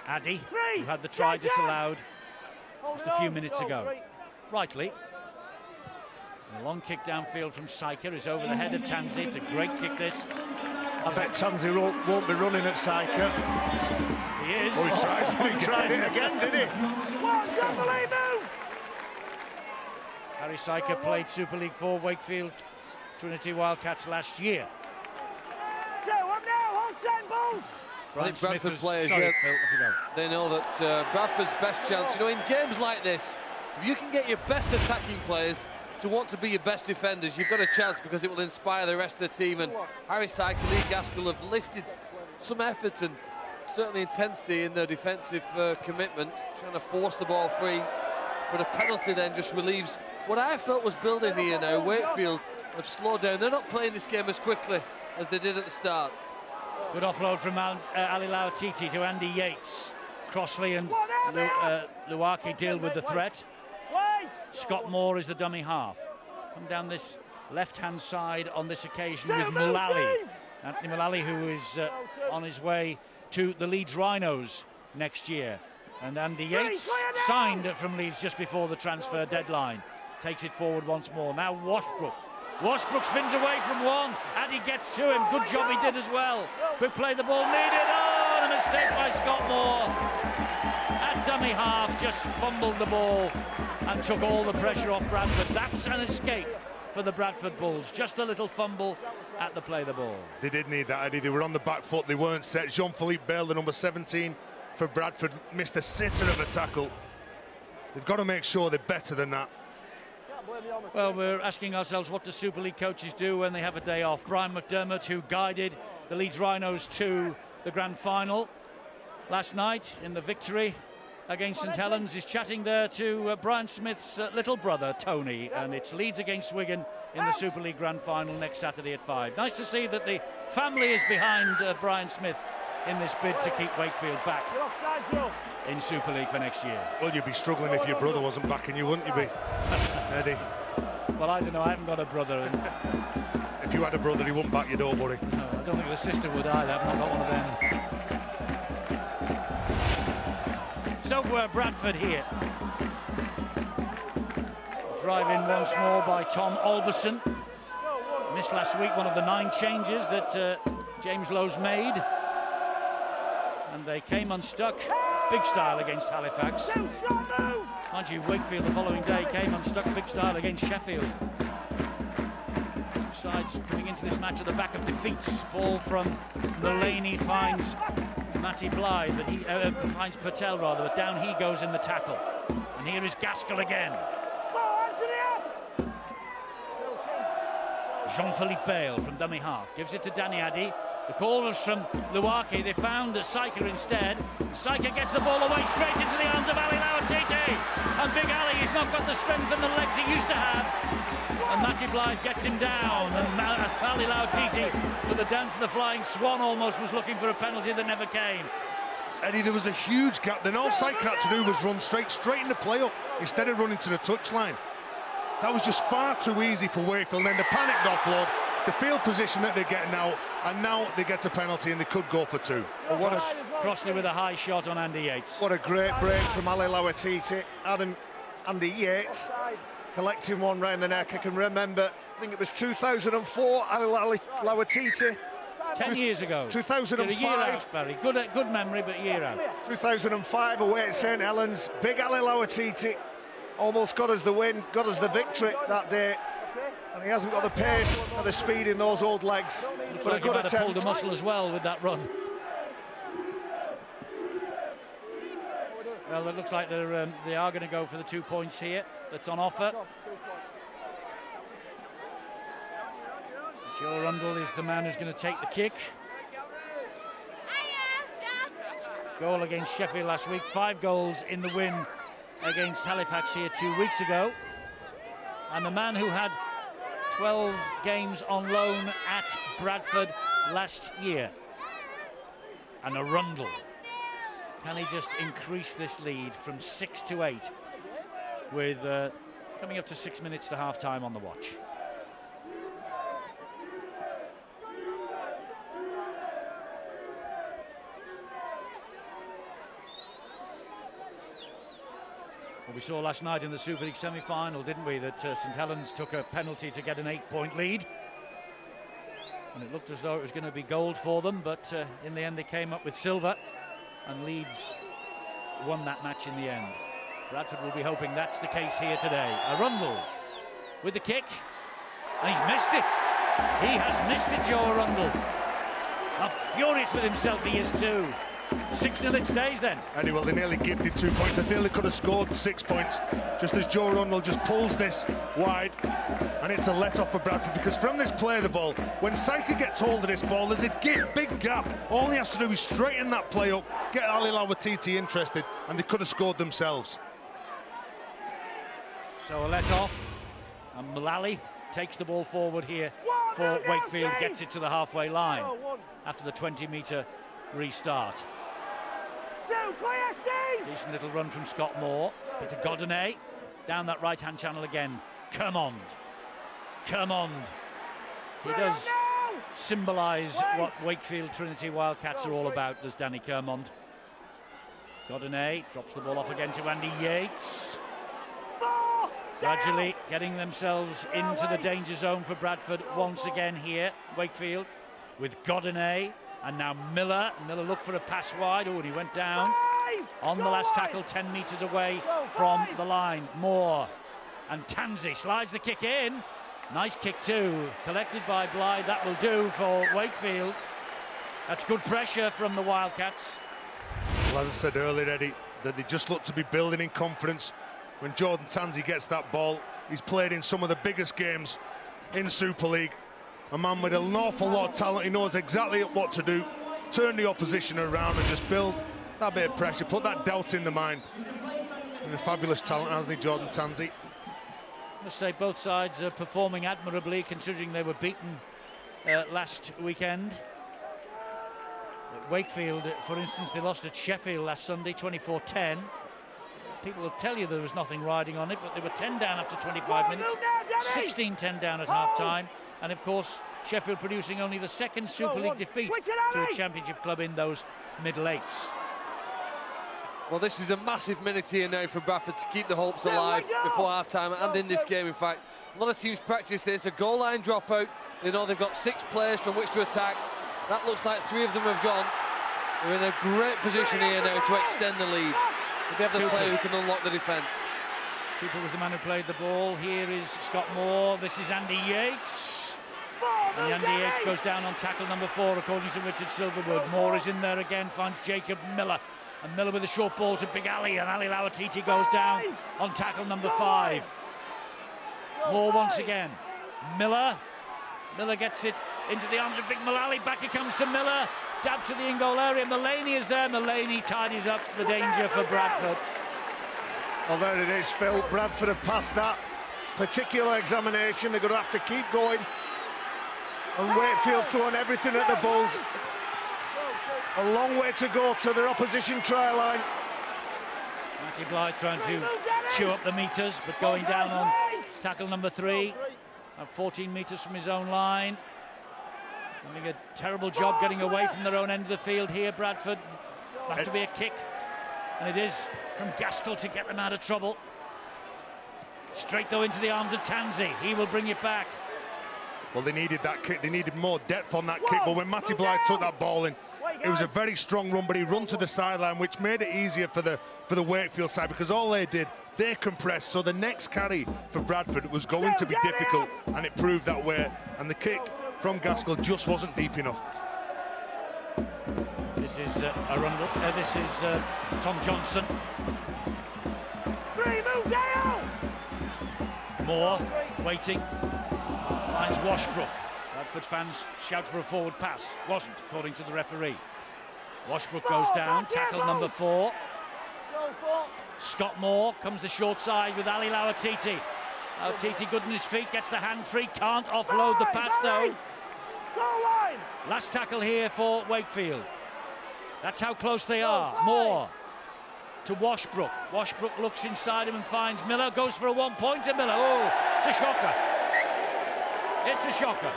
Addy, who had the try disallowed just a few minutes ago. Rightly. And a long kick downfield from Syker is over the head of Tanzi. It's a great kick, this. I bet Tanzi won't be running at Syker. He is. Oh, he tries it again. Tried it again, did he? One, Jubilee, move! Harry Syker played Super League for Wakefield Trinity Wildcats last year. on, 10 balls! I think Bradford was, players, sorry, yeah, Phil, off you go. they know that Bradford's best chance, you know, in games like this, if you can get your best attacking players to want to be your best defenders, you've got a chance because it will inspire the rest of the team. And Harry Syke, Lee Gaskell have lifted some effort and certainly intensity in their defensive commitment, trying to force the ball free. But a penalty then just relieves what I felt was building here now. Wakefield have slowed down. They're not playing this game as quickly as they did at the start. Good offload from Ali Lauatiti to Andy Yates. Crossley and Luaki deal with the threat. Scott Moore is the dummy half. Come down this left-hand side on this occasion with Mullally. Anthony Mullally, who is on his way to the Leeds Rhinos next year. And Andy Yates signed from Leeds just before the transfer deadline. Takes it forward once more. Now Washbrook. Washbrook spins away from one. Addy gets to him. Good job he did as well. Quick play, the ball needed. Oh, and a mistake by Scott Moore. At dummy half, just fumbled the ball and took all the pressure off Bradford. That's an escape for the Bradford Bulls. Just a little fumble at the play the ball. They did need that, Eddie. They were on the back foot. They weren't set. Jean-Philippe Bale, the number 17 for Bradford, missed a sitter of a tackle. They've got to make sure they're better than that. Well, we're asking ourselves, what do Super League coaches do when they have a day off? Brian McDermott, who guided the Leeds Rhinos to the grand final last night in the victory against St Helens, is chatting there to Brian Smith's little brother, Tony, and it's Leeds against Wigan in the Super League grand final next Saturday at 5. Nice to see that the family is behind Brian Smith in this bid to keep Wakefield back in Super League for next year. Well, you'd be struggling if your brother wasn't backing you, wouldn't you be, Eddie? Well, I don't know, I haven't got a brother. And if you had a brother, he wouldn't back you, don't worry. no, I don't think the sister would either. I've not got one of them. So Bradford here. Drive in once more by Tom Alberson. Missed last week one of the 9 changes that James Lowe's made. And they came unstuck, big style against Halifax. Mind you, Wakefield the following day came unstuck big style against Sheffield. Two sides coming into this match at the back of defeats. Ball from Mulaney finds Matty Blythe, but he finds Patel rather, but down he goes in the tackle. And here is Gaskell again. Jean-Philippe Bale from dummy half gives it to Danny Addy. The call was from Luaki. They found Syker instead. Syker gets the ball away straight into the arms of Ali Lauatiti. And Big Ali, he's not got the strength and the legs he used to have. And Matty Blythe gets him down. And Ali Lauatiti, with a dance of the flying swan almost, was looking for a penalty that never came. Eddie, there was a huge gap. Then all Syker had to do was run straight in the play-up instead of running to the touchline. That was just far too easy for Wakefield. And then the panicked offload, the field position that they're getting now, and now they get a penalty and they could go for 2. Well, what a Crossley with a high shot on Andy Yates. What a great break from Ali Lauatiti. Andy Yates collecting one round the neck. I can remember, I think it was 2004, Ali Lauatiti. 10 years ago. 2005. You're a year out, Barry. Good memory, but year out. 2005 away at St Helens. Big Ali Lauatiti almost got us the win, got us the victory that day. And he hasn't got the pace or the speed in those old legs. Looks but like a good he might have attempt. pulled a muscle as well with that run. Well, it looks like they are going to go for the 2 points here. That's on offer. Joe Rundle is the man who's going to take the kick. Goal against Sheffield last week. 5 goals in the win against Halifax here 2 weeks ago. And the man who had 12 games on loan at Bradford last year. And a Rundle. Can he just increase this lead from 6 to 8 with coming up to 6 minutes to half time on the watch? Well, we saw last night in the Super League semi-final, didn't we, that St Helens took a penalty to get an 8-point lead. And it looked as though it was going to be gold for them, but in the end they came up with silver, and Leeds won that match in the end. Bradford will be hoping that's the case here today. Arundel with the kick, and he's missed it. He has missed it, Joe Arundel. How furious with himself he is too. 6-0 it stays then. Anyway, they nearly gifted 2 points. I feel they could have scored 6 points, just as Joe Rundle just pulls this wide, and it's a let-off for Bradford, because from this play of the ball, when Saika gets hold of this ball, there's a big gap. All he has to do is straighten that play up, get Ali Lawatiti interested, and they could have scored themselves. So a let-off, and Mullally takes the ball forward here for Wakefield, gets it to the halfway line after the 20-metre restart. Decent little run from Scott Moore. Bit of Godinay down that right-hand channel again. Kermond. He does symbolise what Wakefield Trinity Wildcats are all about, does Danny Kermond. Godinay drops the ball off again to Andy Yates. Gradually getting themselves into the danger zone for Bradford once again here, Wakefield, with Godinay. And now Miller looked for a pass wide. Oh, and he went down on the last tackle, 10 metres away from the line. Moore and Tansey slides the kick in. Nice kick too, collected by Blythe. That will do for Wakefield. That's good pressure from the Wildcats. Well, as I said earlier, Eddie, that they just look to be building in confidence. When Jordan Tansey gets that ball, he's played in some of the biggest games in Super League. A man with an awful lot of talent. He knows exactly what to do, turn the opposition around and just build that bit of pressure, put that doubt in the mind. And a fabulous talent, hasn't he, Jordan Tansey? I must say both sides are performing admirably, considering they were beaten last weekend. At Wakefield, for instance, they lost at Sheffield last Sunday, 24-10. People will tell you there was nothing riding on it, but they were 10 down after 25 minutes, 16-10 down at half-time. And of course, Sheffield producing only the second Super League defeat to a championship club in those middle eights. Well, this is a massive minute here now for Bradford to keep the hopes alive before half-time and in this game, in fact. A lot of teams practice this, a goal line dropout. They know they've got 6 players from which to attack. That looks like 3 of them have gone. They're in a great position here now to extend the lead. They have the player who can unlock the defence. Cooper was the man who played the ball. Here is Scott Moore. This is Andy Yates. And Andy Yates goes down on tackle number 4, according to Richard Silverwood. Moore is in there again, finds Jacob Miller. And Miller with a short ball to Big Ali. And Ali Lawatiti goes down on tackle number 5. Moore once again. Miller gets it into the arms of Big Mullally. Back he comes to Miller. Dab to the in-goal area. Mullaney is there. Mullaney tidies up the danger for Bradford. Well, there it is, Phil. Bradford have passed that particular examination. They're going to have to keep going. And Wakefield throwing everything at the Bulls. A long way to go to their opposition try line. Matty Blythe trying to chew up the metres, but going down on tackle number 3. At 14 metres from his own line. Doing a terrible job getting away from their own end of the field here, Bradford. Have to be a kick. And it is from Gaskell to get them out of trouble. Straight though into the arms of Tansey. He will bring it back. Well, they needed that kick. They needed more depth on that kick. But when Matty Blythe took that ball in, it was a very strong run, but he run to the sideline, which made it easier for the Wakefield side, because all they did, they compressed. So the next carry for Bradford was going to be difficult, and it proved that way. And the kick from Gaskell just wasn't deep enough. This is Arundel. This is Tom Johnson. Moore waiting. Finds Washbrook. Bradford fans shout for a forward pass. Wasn't, according to the referee. Washbrook goes down. Tackle number 4. Scott Moore comes the short side with Ali Lawatiti. Lawatiti good on his feet, gets the hand free, can't offload the pass though. Last tackle here for Wakefield. That's how close they are. Moore to Washbrook. Washbrook looks inside him and finds Miller, goes for a one-pointer. Miller, oh, it's a shocker. It's a shocker.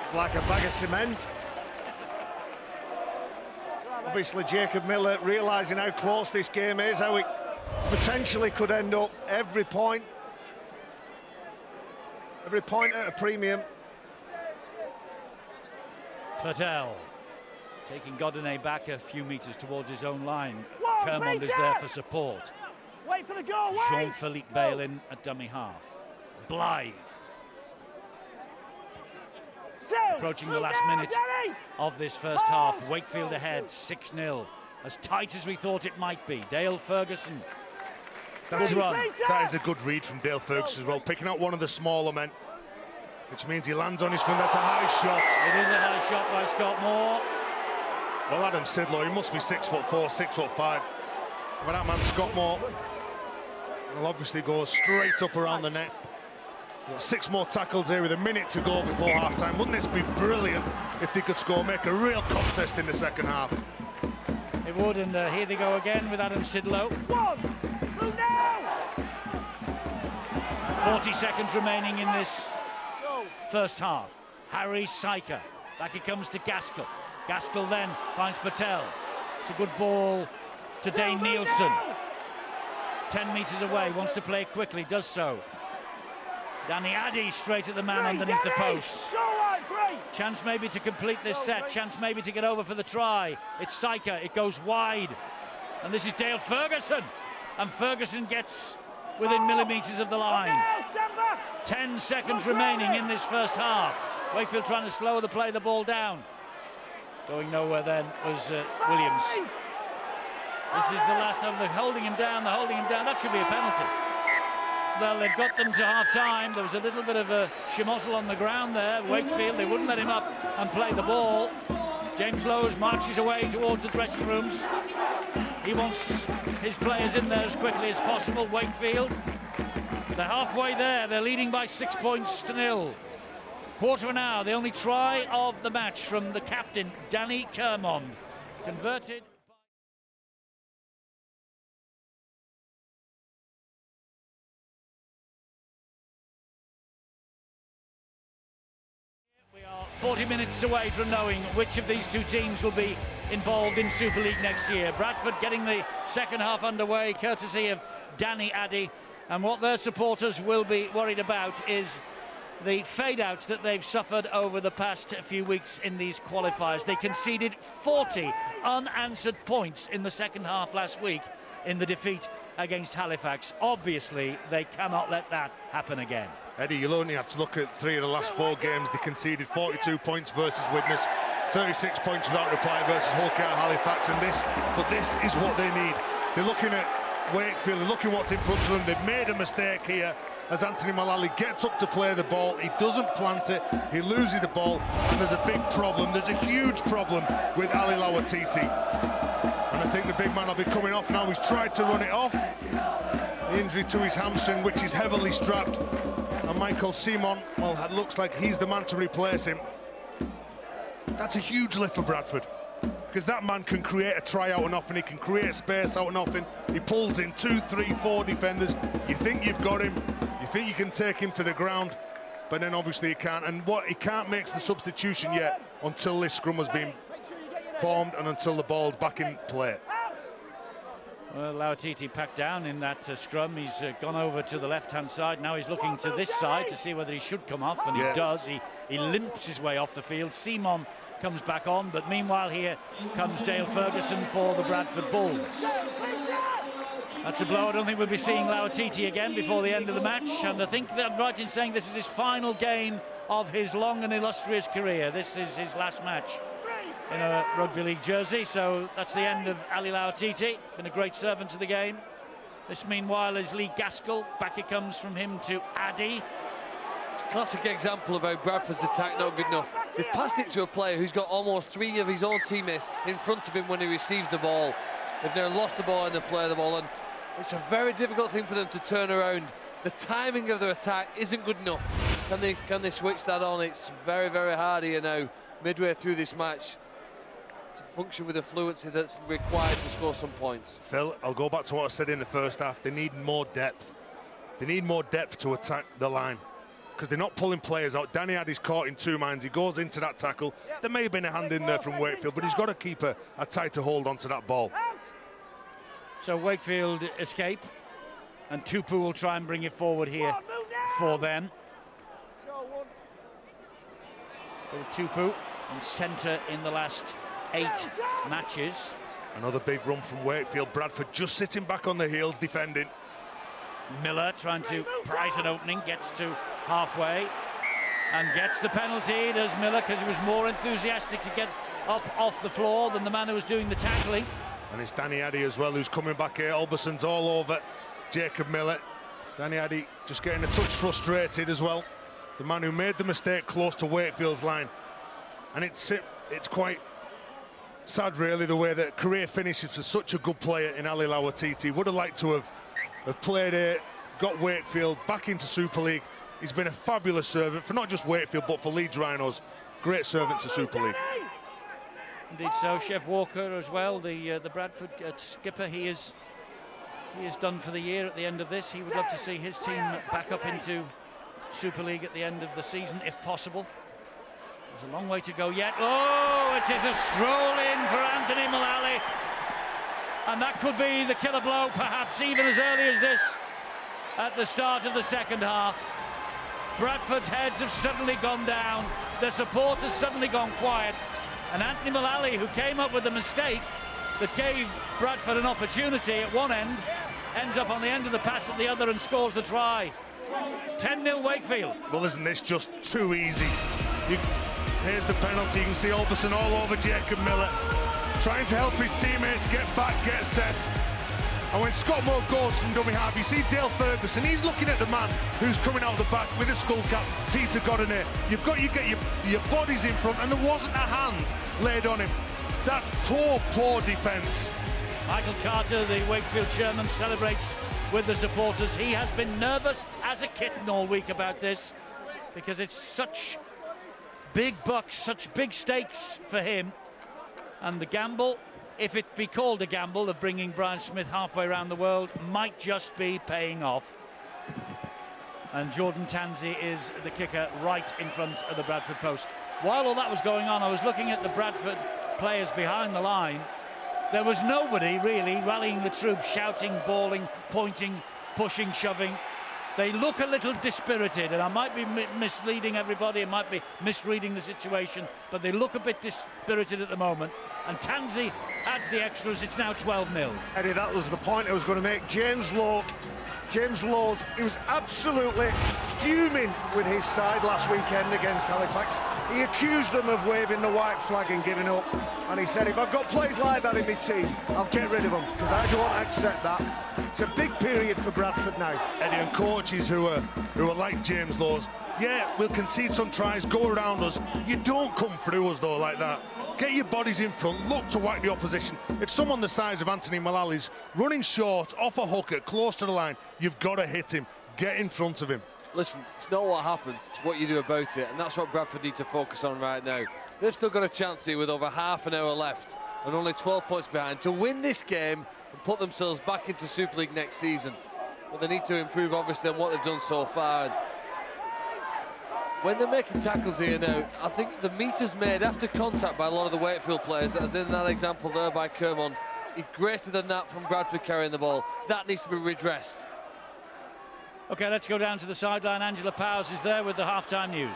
It's like a bag of cement. Obviously, Jacob Miller realising how close this game is, how it potentially could end up. Every point at a premium. Patel taking Godinay back a few metres towards his own line. Kermond is there for support. Wait for the goal, Jean-Philippe Bailin at dummy half. Blythe. approaching the last minute of this first half. Wakefield ahead, 6-0. As tight as we thought it might be. Dale Ferguson. Good run. That is a good read from Dale Ferguson as well, picking out one of the smaller men, which means he lands on his front. That's a high shot. It is a high shot by Scott Moore. Well, Adam Sidlow, he must be 6'4", 6'5". But that man, Scott Moore, will obviously go straight up around the net. Got 6 more tackles here with a minute to go before half-time. Wouldn't this be brilliant if they could score, make a real contest in the second half? It would, and here they go again with Adam Sidlow. 40 seconds remaining in this first half. Harry Syker, back he comes to Gaskell. Gaskell then finds Patel. It's a good ball to Dane Nielsen. 10 metres away, wants to play quickly, does so. Danny Addy straight at the man underneath the post. Chance maybe to complete this set, chance maybe to get over for the try. It's Syker, it goes wide. And this is Dale Ferguson. And Ferguson gets within millimetres of the line. 10 seconds remaining in this first half. Wakefield trying to slow the ball down. Going nowhere then was Williams. This is the last of the holding him down, That should be a penalty. Well, they've got them to half-time. There was a little bit of a schmozzle on the ground there. Wakefield, they wouldn't let him up and play the ball. James Lowes marches away towards the dressing rooms. He wants his players in there as quickly as possible. Wakefield, they're halfway there. They're leading by 6 points to 0. Quarter of an hour, the only try of the match from the captain, Danny Kermond. Converted. We are 40 minutes away from knowing which of these two teams will be involved in Super League next year. Bradford getting the second half underway, courtesy of Danny Addy. And what their supporters will be worried about is the fade-outs that they've suffered over the past few weeks in these qualifiers. They conceded 40 unanswered points in the second half last week in the defeat against Halifax. Obviously, they cannot let that happen again. Eddie, you'll only have to look at 3 of the last 4 games. They conceded 42 points versus Widnes, 36 points without reply versus Hull KR Halifax, and this is what they need. They're looking at Wakefield, they're looking what's in front of them. They've made a mistake here as Anthony Mullally gets up to play the ball. He doesn't plant it, he loses the ball, and there's a big problem. There's a huge problem with Ali Lawatiti. And I think the big man will be coming off now. He's tried to run it off. The injury to his hamstring, which is heavily strapped. And Michael Simon, well, it looks like he's the man to replace him. That's a huge lift for Bradford, because that man can create a try out and often, he can create space out and often. He pulls in 2, 3, 4 defenders. You think you've got him, you think you can take him to the ground, but then obviously he can't. And he can't make the substitution yet until this scrum has been formed and until the ball's back in play. Well, Lawatiti packed down in that scrum. He's gone over to the left-hand side. Now he's looking to this side to see whether he should come off, and he does. He limps his way off the field. Simon comes back on, but meanwhile here comes Dale Ferguson for the Bradford Bulls. That's a blow. I don't think we'll be seeing Lawatiti again before the end of the match, and I think that I'm right in saying this is his final game of his long and illustrious career. This is his last match in a rugby league jersey, so that's the end of Ali Lawatiti. Been a great servant to the game. This meanwhile is Lee Gaskell. Back it comes from him to Addy. It's a classic example of how Bradford's attack not good enough. They've passed it to a player who's got almost 3 of his own teammates in front of him when he receives the ball. They've now lost the ball and they play the ball, and it's a very difficult thing for them to turn around. The timing of their attack isn't good enough. Can they switch that on? It's very, very hard here now, midway through this match, to function with the fluency that's required to score some points. Phil, I'll go back to what I said in the first half. They need more depth. They need more depth to attack the line, because they're not pulling players out. Danny Addy's caught in 2 minds. He goes into that tackle. There may have been a hand in there from Wakefield, but he's got to keep a tighter hold onto that ball. So Wakefield escape, and Tupu will try and bring it forward here for them. Tupu in centre in the last 8 matches. Another big run from Wakefield. Bradford just sitting back on the heels defending. Miller trying to prize an opening, gets to halfway. And gets the penalty, does Miller, because he was more enthusiastic to get up off the floor than the man who was doing the tackling. And it's Danny Addy as well, who's coming back here. Alberson's all over Jacob Miller. Danny Addy just getting a touch frustrated as well. The man who made the mistake close to Wakefield's line. And it's quite sad, really, the way that career finishes for such a good player in Ali Lawatiti. Would have liked to have played it, got Wakefield back into Super League. He's been a fabulous servant for not just Wakefield, but for Leeds Rhinos. Great servant to Super League. Indeed so. Chef Walker as well, the Bradford skipper, he is done for the year at the end of this. He would love to see his team back up into Super League at the end of the season, if possible. There's a long way to go yet. Oh, it is a stroll in for Anthony Mullally. And that could be the killer blow, perhaps even as early as this at the start of the second half. Bradford's heads have suddenly gone down. The support has suddenly gone quiet. And Anthony Mullally, who came up with a mistake that gave Bradford an opportunity at one end, ends up on the end of the pass at the other and scores the try. 10-0 Wakefield. Well, isn't this just too easy? Here's the penalty. You can see Alberson all over Jacob Miller, trying to help his teammates get back, get set. And when Scott Moore goes from dummy half, you see Dale Ferguson. He's looking at the man who's coming out the back with a skull cap, Peter Godinay. You've got to get your bodies in front, and there wasn't a hand laid on him. That's poor defence. Michael Carter, the Wakefield chairman, celebrates with the supporters. He has been nervous as a kitten all week about this, because it's such big bucks, such big stakes for him. And the gamble, if it be called a gamble, of bringing Brian Smith halfway around the world, might just be paying off. And Jordan Tansey is the kicker right in front of the Bradford post. While all that was going on, I was looking at the Bradford players behind the line. There was nobody really rallying the troops, shouting, bawling, pointing, pushing, shoving. They look a little dispirited, and I might be misleading everybody, I might be misreading the situation, but they look a bit dispirited at the moment. And Tansey adds the extras. It's now 12-0. Eddie, that was the point I was going to make. James Laws, he was absolutely fuming with his side last weekend against Halifax. He accused them of waving the white flag and giving up. And he said, if I've got players like that in my team, I'll get rid of them, because I don't accept that. It's a big period for Bradford now. Eddie, and coaches who are like James Laws, yeah, we'll concede some tries, go around us. You don't come through us, though, like that. Get your bodies in front, look to whack the opposition. If someone the size of Anthony Mullally's running short, off a hooker, close to the line, you've got to hit him. Get in front of him. Listen, it's not what happens, it's what you do about it, and that's what Bradford need to focus on right now. They've still got a chance here with over half an hour left and only 12 points behind to win this game and put themselves back into Super League next season. But they need to improve, obviously, on what they've done so far. And when they're making tackles here now, I think the meters made after contact by a lot of the Wakefield players, as in that example there by Kermond, is greater than that from Bradford carrying the ball. That needs to be redressed. OK, let's go down to the sideline. Angela Powers is there with the half-time news.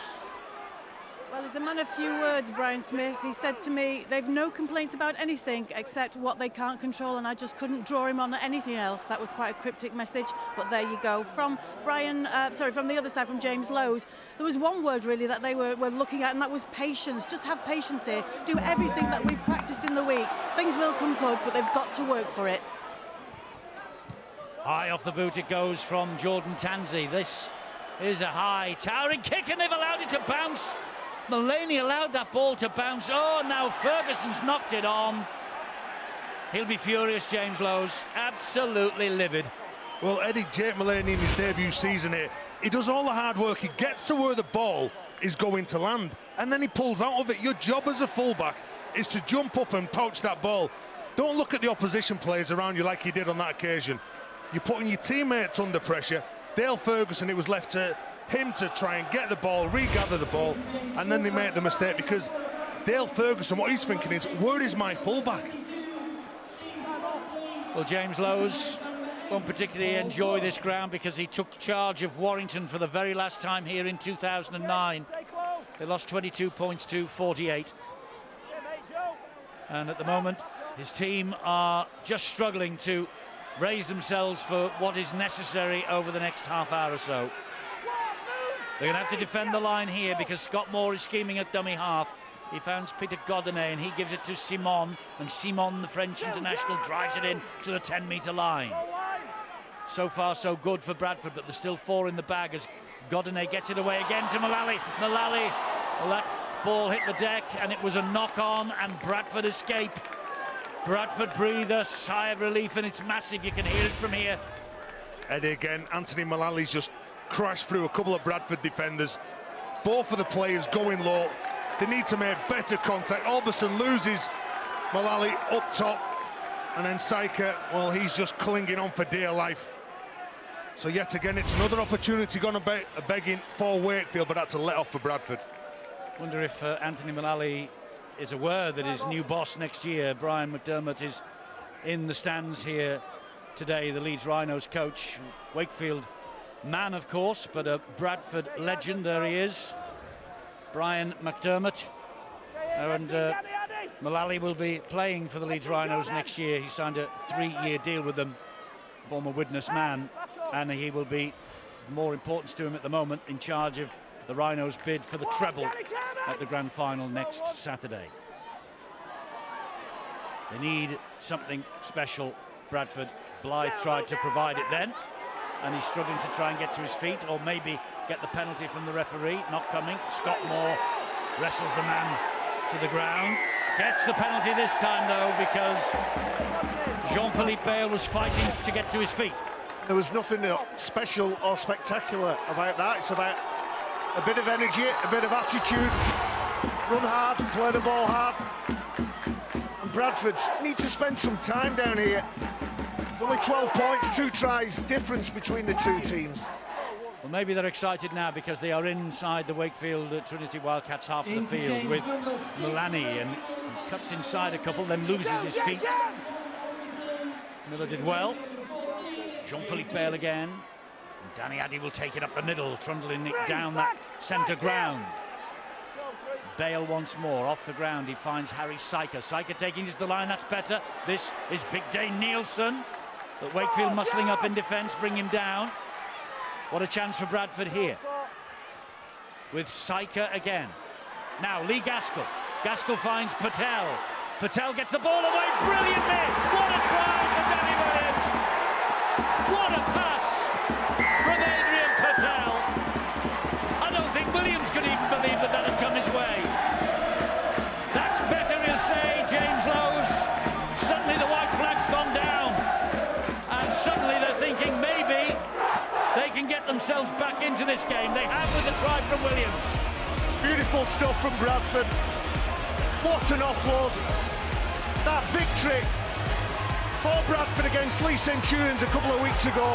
Well, as a man of few words, Brian Smith, he said to me, they've no complaints about anything except what they can't control, and I just couldn't draw him on anything else. That was quite a cryptic message, but there you go. From from the other side, from James Lowe's, there was one word really that they were looking at, and that was patience. Just have patience here. Do everything that we've practiced in the week. Things will come good, but they've got to work for it. High off the boot it goes from Jordan Tansey. This is a high, towering kick, and they've allowed it to bounce. Mullany allowed that ball to bounce. Oh, now Ferguson's knocked it on. He'll be furious, James Lowe's. Absolutely livid. Well, Eddie, Jake Mullany in his debut season here, he does all the hard work. He gets to where the ball is going to land, and then he pulls out of it. Your job as a fullback is to jump up and pouch that ball. Don't look at the opposition players around you like you did on that occasion. You're putting your teammates under pressure. Dale Ferguson, it was left to him to try and get the ball, regather the ball, and then they make the mistake, because Dale Ferguson, what he's thinking is, where is my fullback? Well, James Lowe's won't particularly enjoy this ground, because he took charge of Warrington for the very last time here in 2009. They lost 22 points to 48. And at the moment, his team are just struggling to raise themselves for what is necessary over the next half hour or so. They're going to have to defend the line here because Scott Moore is scheming at dummy half. He finds Peter Godinez and he gives it to Simon, and Simon, the French international, drives it in to the 10-metre line. So far so good for Bradford, but there's still 4 in the bag as Godinez gets it away again to Mullally. Mullally, well, that ball hit the deck and it was a knock-on and Bradford escape. Bradford breathe a sigh of relief, and it's massive. You can hear it from here. Eddie again, Anthony Mullally's just crashed through a couple of Bradford defenders. Both of the players going low. They need to make better contact. Alberson loses Mullally up top, and then Saika, well, he's just clinging on for dear life. So yet again, it's another opportunity gone begging for Wakefield, but that's a let off for Bradford. Wonder if Anthony Mullally is aware that his new boss next year, Brian McDermott, is in the stands here today, the Leeds Rhinos coach. Wakefield man, of course, but a Bradford legend. There he is, Brian McDermott. And Mullally will be playing for the Leeds Rhinos next year. He signed a 3-year deal with them, former Widnes man, and he will be, more importance to him at the moment, in charge of the Rhinos' bid for the treble at the grand final next Saturday. They need something special, Bradford. Blythe tried to provide it then, and he's struggling to try and get to his feet, or maybe get the penalty from the referee. Not coming. Scott Moore wrestles the man to the ground. Gets the penalty this time, though, because Jean-Philippe Bale was fighting to get to his feet. There was nothing special or spectacular about that. It's about a bit of energy, a bit of attitude, run hard, play the ball hard. And Bradford need to spend some time down here. It's only 12 points, 2 tries difference between the two teams. Well, maybe they're excited now because they are inside the Wakefield Trinity Wildcats half of the field with Mullally, and he cuts inside a couple, then loses his feet. Miller did well. Jean-Philippe Bale again. And Danny Addy will take it up the middle, trundling it down that centre ground. Bale once more, off the ground, he finds Harry Saika. Saika taking it to the line, that's better. This is Big Dane Nielsen. But Wakefield muscling up in defence, bring him down. What a chance for Bradford here. With Saika again. Now Lee Gaskell. Gaskell finds Patel. Patel gets the ball away brilliantly. What a try for Danny Williams. What a pass from Adrian Patel. I don't think Williams could even believe that that had come his way. That's better, he'll say, James Lowes. Suddenly the white flag's gone down. And suddenly they're thinking maybe they can get themselves back into this game. They have with the try from Williams. Beautiful stuff from Bradford. What an offload. That victory for Bradford against Lee Centurions a couple of weeks ago.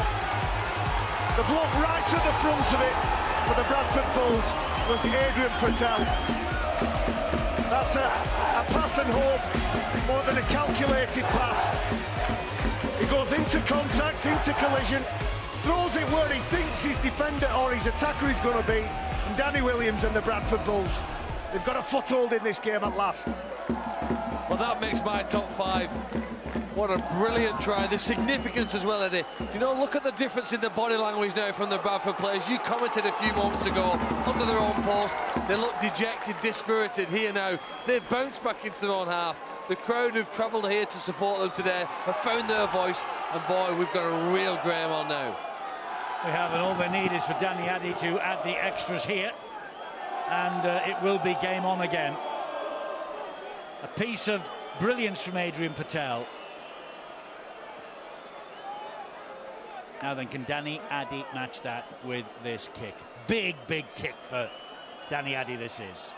The bloke right at the front of it for the Bradford Bulls was Adrian Patel. That's a pass and hope, more than a calculated pass. He goes into contact, into collision, throws it where he thinks his defender or his attacker is going to be, and Danny Williams and the Bradford Bulls, they've got a foothold in this game at last. Well, that makes my top 5. What a brilliant try. The significance as well, Eddie. You know, look at the difference in the body language now from the Bradford players. You commented a few moments ago, under their own post, they look dejected, dispirited. Here now, they've bounced back into their own half. The crowd who've travelled here to support them today have found their voice, and boy, we've got a real game on now. We have, and all they need is for Danny Addy to add the extras here, and it will be game on again. A piece of brilliance from Adrian Patel. Now then, can Danny Addy match that with this kick? Big kick for Danny Addy this is.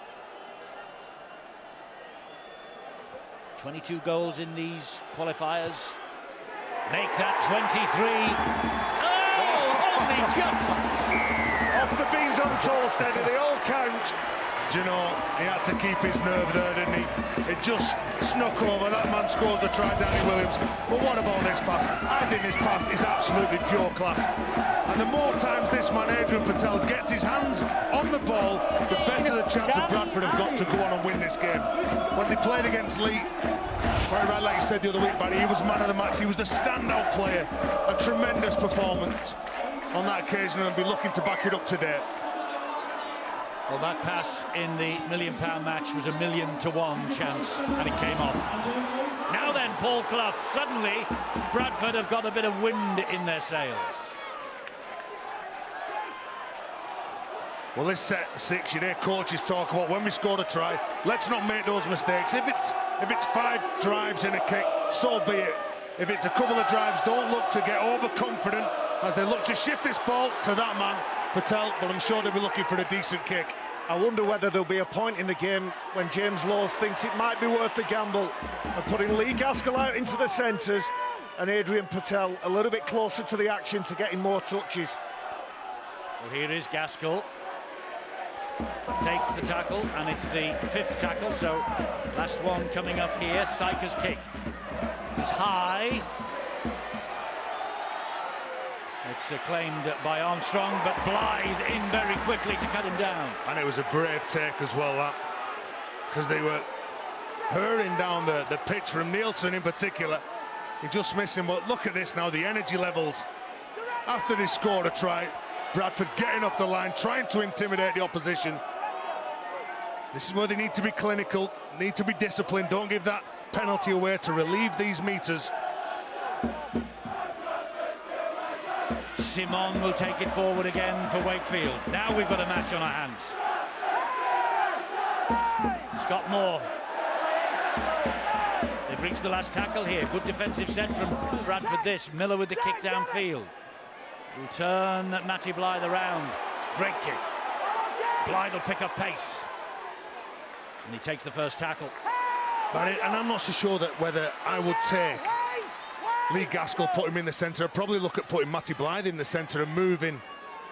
22 goals in these qualifiers. Make that 23. Oh, only just! Off the beans on toast, Eddie, they all count. Do you know, he had to keep his nerve there, didn't he? It just snuck over. That man scores the try, Danny Williams. But what about this pass? I think this pass is absolutely pure class. And the more times this man, Adrian Patel, gets his hands on the ball, the better the chance of Bradford have got to go on and win this game. When they played against Lee, very right, like you said the other week, Barry, he was man of the match. He was the standout player. A tremendous performance on that occasion, and be looking to back it up today. Well, that pass in the £1 million match was 1,000,000 to 1 chance, and it came off. Now then, Paul Clough. Suddenly, Bradford have got a bit of wind in their sails. Well, this set 6, you hear coaches talk about when we scored a try, let's not make those mistakes. If it's 5 drives and a kick, so be it. If it's a couple of drives, don't look to get overconfident as they look to shift this ball to that man, Patel, but I'm sure they'll be looking for a decent kick. I wonder whether there'll be a point in the game when James Laws thinks it might be worth the gamble of putting Lee Gaskell out into the centres and Adrian Patel a little bit closer to the action to getting more touches. Well, here is Gaskell. Takes the tackle, and it's the 5th tackle, so last one coming up here. Syker's kick is high. It's claimed by Armstrong, but Blythe in very quickly to cut him down. And it was a brave take as well, that, because they were hurrying down the pitch from Nielsen in particular. He just missed him, but look at this now, the energy levels after they scored a try. Bradford getting off the line, trying to intimidate the opposition. This is where they need to be clinical, need to be disciplined. Don't give that penalty away to relieve these meters. Simon will take it forward again for Wakefield. Now we've got a match on our hands. Scott Moore. They've reached the last tackle here. Good defensive set from Bradford this. Miller with the kick downfield. Will turn Matty Blythe around. Great kick. Blythe will pick up pace. And he takes the first tackle. And I'm not so sure that whether I would take Lee Gaskell, put him in the centre. I'd probably look at putting Matty Blythe in the centre and moving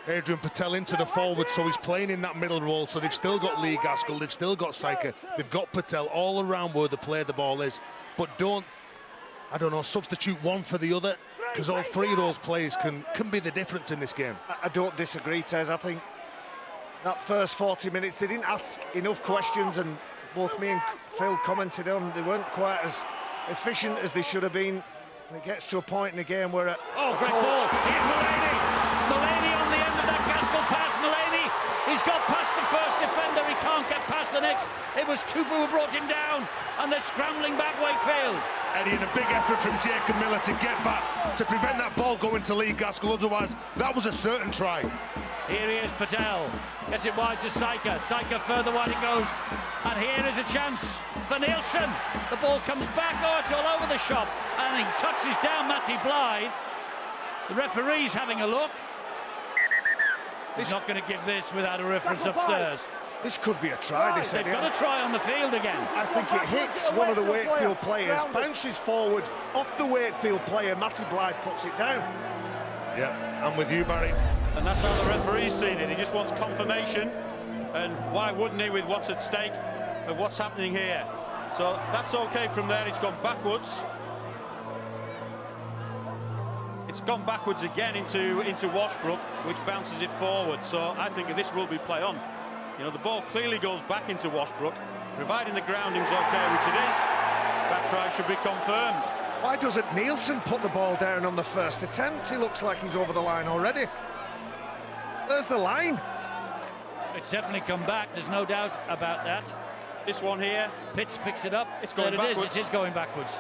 Adrian Patel into the forward, so he's playing in that middle role. So they've still got Lee Gaskell, they've still got Syker, they've got Patel all around where the play the ball is. But don't, I don't know, substitute one for the other, because all 3 of those players can be the difference in this game. I don't disagree, Tez. I think that first 40 minutes, they didn't ask enough questions, and both me and Phil commented on they weren't quite as efficient as they should have been. And it gets to a point in the game where... oh, great ball. Here's Mullaney. Mullaney on the end of that Gaskell pass. Mullaney, he's got past the first defender. He can't get past the next. It was Tupu who brought him down, and they're scrambling back Wakefield. Eddie, and a big effort from Jacob Miller to get back, to prevent that ball going to Lee Gaskell. Otherwise, that was a certain try. Here he is, Patel. Gets it wide to Syker. Syker further wide it goes. And here is a chance for Nielsen. The ball comes back. Oh, it's all over the shop. And he touches down Matty Blythe. The referee's having a look. He's not going to give this without a reference upstairs. This could be a try, this. They've got a try on the field again. I think it hits one of the Wakefield players, bounces forward off the Wakefield player. Matty Blythe puts it down. Yeah, I'm with you, Barry. And that's how the referee's seen it. He just wants confirmation, and why wouldn't he with what's at stake of what's happening here? So that's okay from there. It's gone backwards. It's gone backwards again into Washbrook, which bounces it forward. So I think this will be play on. You know, the ball clearly goes back into Washbrook, providing the grounding's okay, which it is. That try should be confirmed. Why doesn't Nielsen put the ball down on the first attempt? He looks like he's over the line already. There's the line. It's definitely come back, there's no doubt about that. This one here. Pitts picks it up. It's going backwards. It is going backwards.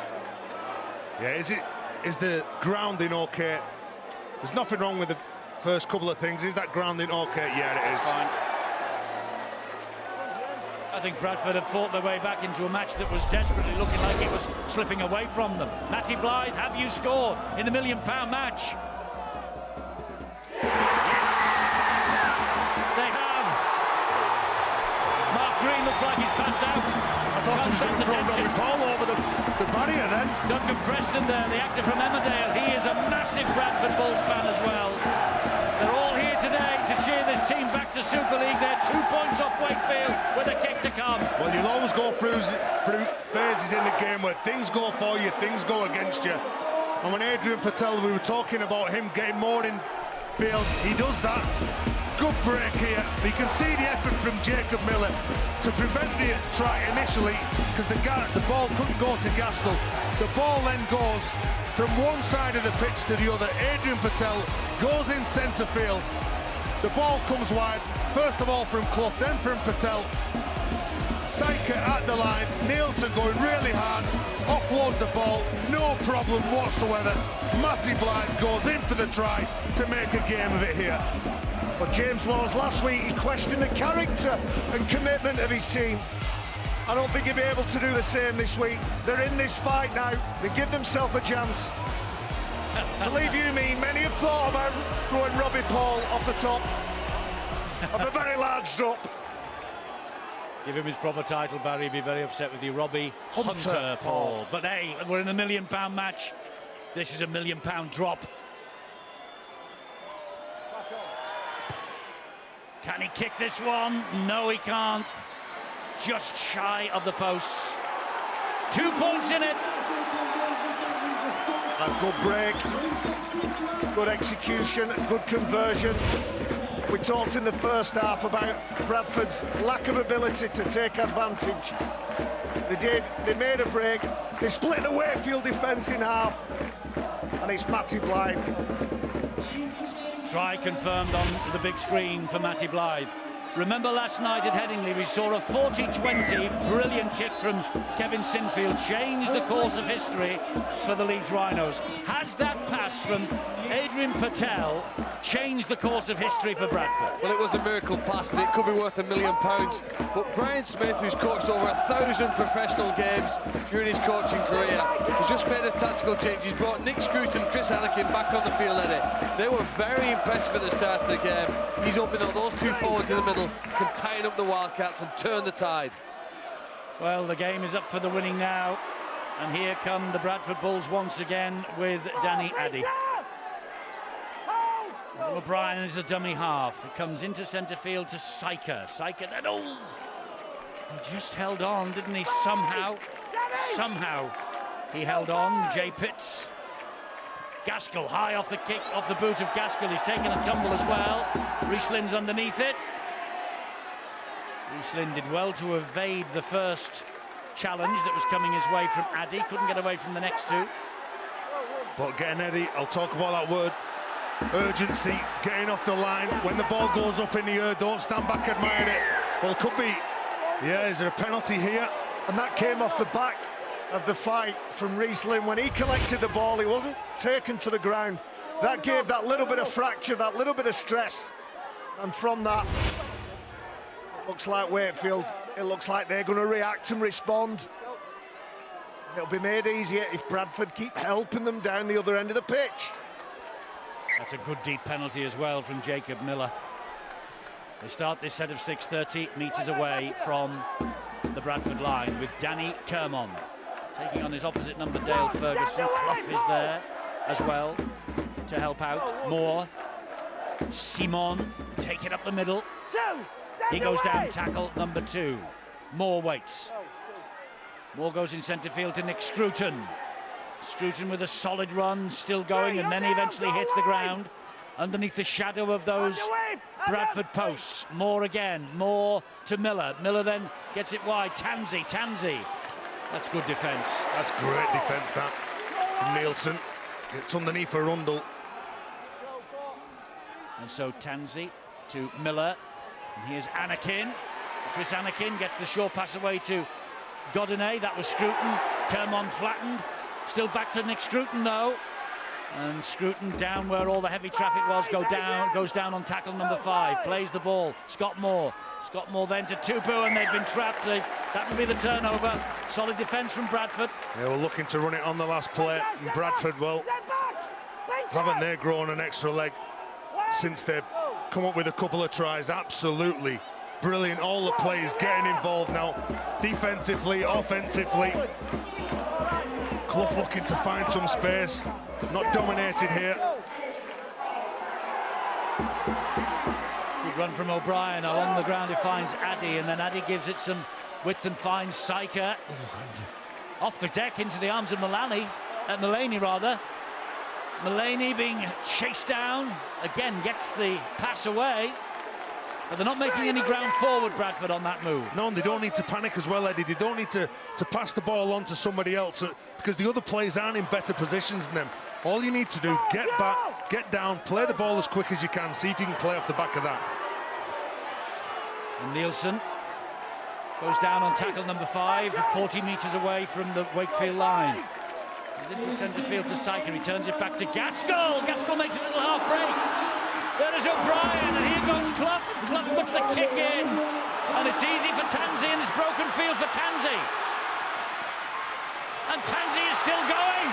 Yeah, is the grounding okay? There's nothing wrong with the first couple of things. Is that grounding okay? Yeah, it is. Fine. I think Bradford have fought their way back into a match that was desperately looking like it was slipping away from them. Matty Blythe, have you scored in the £1 million match? Yes! They have. Mark Green looks like he's passed out. I thought he was going to throw Robbie Paul over the barrier then. Duncan Preston there, the actor from Emmerdale. He is a massive Bradford Bulls fan as well. They're all here today to cheer this team back to Super League. They're 2 points off Wakefield with a kick to come. Well, you'll always go through phases in the game where things go for you, things go against you. And when Adrian Patel, we were talking about him getting more in field, he does that. Good break here. You can see the effort from Jacob Miller to prevent the try initially, because the ball couldn't go to Gaskell. The ball then goes from one side of the pitch to the other. Adrian Patel goes in centre field. The ball comes wide, First of all from Clough, then from Patel. Saika at the line, Nielsen going really hard, offload the ball, no problem whatsoever. Matty Blythe goes in for the try to make a game of it here. But James Laws last week, he questioned the character and commitment of his team. I don't think he'll be able to do the same this week. They're in this fight now, they give themselves a chance. Believe you me, many have thought about throwing Robbie Paul off the top of a very large drop. Give him his proper title, Barry. He'd be very upset with you. Robbie Hunter Paul. But hey, we're in a £1 million match. This is a £1 million drop. Can he kick this one? No, he can't. Just shy of the posts. 2 points in it. A good break, good execution, good conversion. We talked in the first half about Bradford's lack of ability to take advantage. They did, they made a break, they split the Wakefield defence in half, and it's Matty Blythe. Try confirmed on the big screen for Matty Blythe. Remember last night at Headingley we saw a 40-20 brilliant kick from Kevin Sinfield, changed the course of history for the Leeds Rhinos. Has that pass from Adrian Patel changed the course of history for Bradford? Well, it was a miracle pass and it could be worth £1 million. But Brian Smith, who's coached over 1,000 professional games during his coaching career, has just made a tactical change. He's brought Nick Scruton and Chris Anakin back on the field, Eddie. They were very impressive at the start of the game. He's hoping that those two forwards in the middle can tighten up the Wildcats and turn the tide. Well, the game is up for the winning now. And here come the Bradford Bulls once again with Danny Addy. O'Brien is the dummy half. It comes into centre field to Saika. Saika then, oh! He just held on, didn't he? Somehow he held on. Jay Pitts. Gaskell high off the kick, off the boot of Gaskell. He's taken a tumble as well. Reece Lynn's underneath it. Reece Lynn did well to evade the first challenge that was coming his way from Addy. Couldn't get away from the next two. But getting Eddie, I'll talk about that word. Urgency, getting off the line. When the ball goes up in the air, don't stand back, admire it. Well, it could be. Yeah, is there a penalty here? And that came off the back of the fight from Reece Lynn. When he collected the ball, he wasn't taken to the ground. That gave that little bit of fracture, that little bit of stress. And from that, it looks like Wakefield, it looks like they're going to react and respond. It'll be made easier if Bradford keep helping them down the other end of the pitch. That's a good deep penalty as well from Jacob Miller. They start this set of 6, 30 metres away from the Bradford line with Danny Kermond taking on his opposite number, Dale Ferguson. Clough is there as well to help out. Moore, Simon, take it up the middle. He goes down, tackle number 2. Moore waits. Moore goes in centre field to Nick Scruton. Scruton with a solid run, still going, and then he eventually hits the ground underneath the shadow of those Bradford posts. Moore again, Moore to Miller. Miller then gets it wide. Tansey. That's good defence. That's great defence, that. From Nielsen. It's underneath for Rundle. And so Tansey to Miller. And here's Anakin. Chris Anakin gets the short pass away to Godinez. That was Scruton. Kermond flattened. Still back to Nick Scruton though. And Scruton down where all the heavy traffic was, goes down on tackle number 5. Plays the ball. Scott Moore then to Tupu, and they've been trapped. That will be the turnover. Solid defence from Bradford. They were looking to run it on the last play. And Bradford, well, haven't they grown an extra leg since they've come up with a couple of tries? Absolutely brilliant. All the players getting involved now, defensively, offensively. Clough looking to find some space. Not dominated here. Good run from O'Brien. Along the ground he finds Addy, and then Addy gives it some width and finds Saika. Off the deck into the arms of Mullaney. Mullaney rather. Mullaney being chased down. Again gets the pass away. But they're not making any ground forward, Bradford, on that move. No, and they don't need to panic as well, Eddie. They don't need to pass the ball on to somebody else because the other players aren't in better positions than them. All you need to do, get back, get down, play the ball as quick as you can, see if you can play off the back of that. And Nielsen goes down on tackle number 5, 40 metres away from the Wakefield line. He's into centre field to Syker, he turns it back to Gaskell. Gaskell makes a little half break. There is O'Brien, and here goes Clough. Clough puts the kick in, and it's easy for Tansey, and it's broken field for Tansey. And Tansey is still going.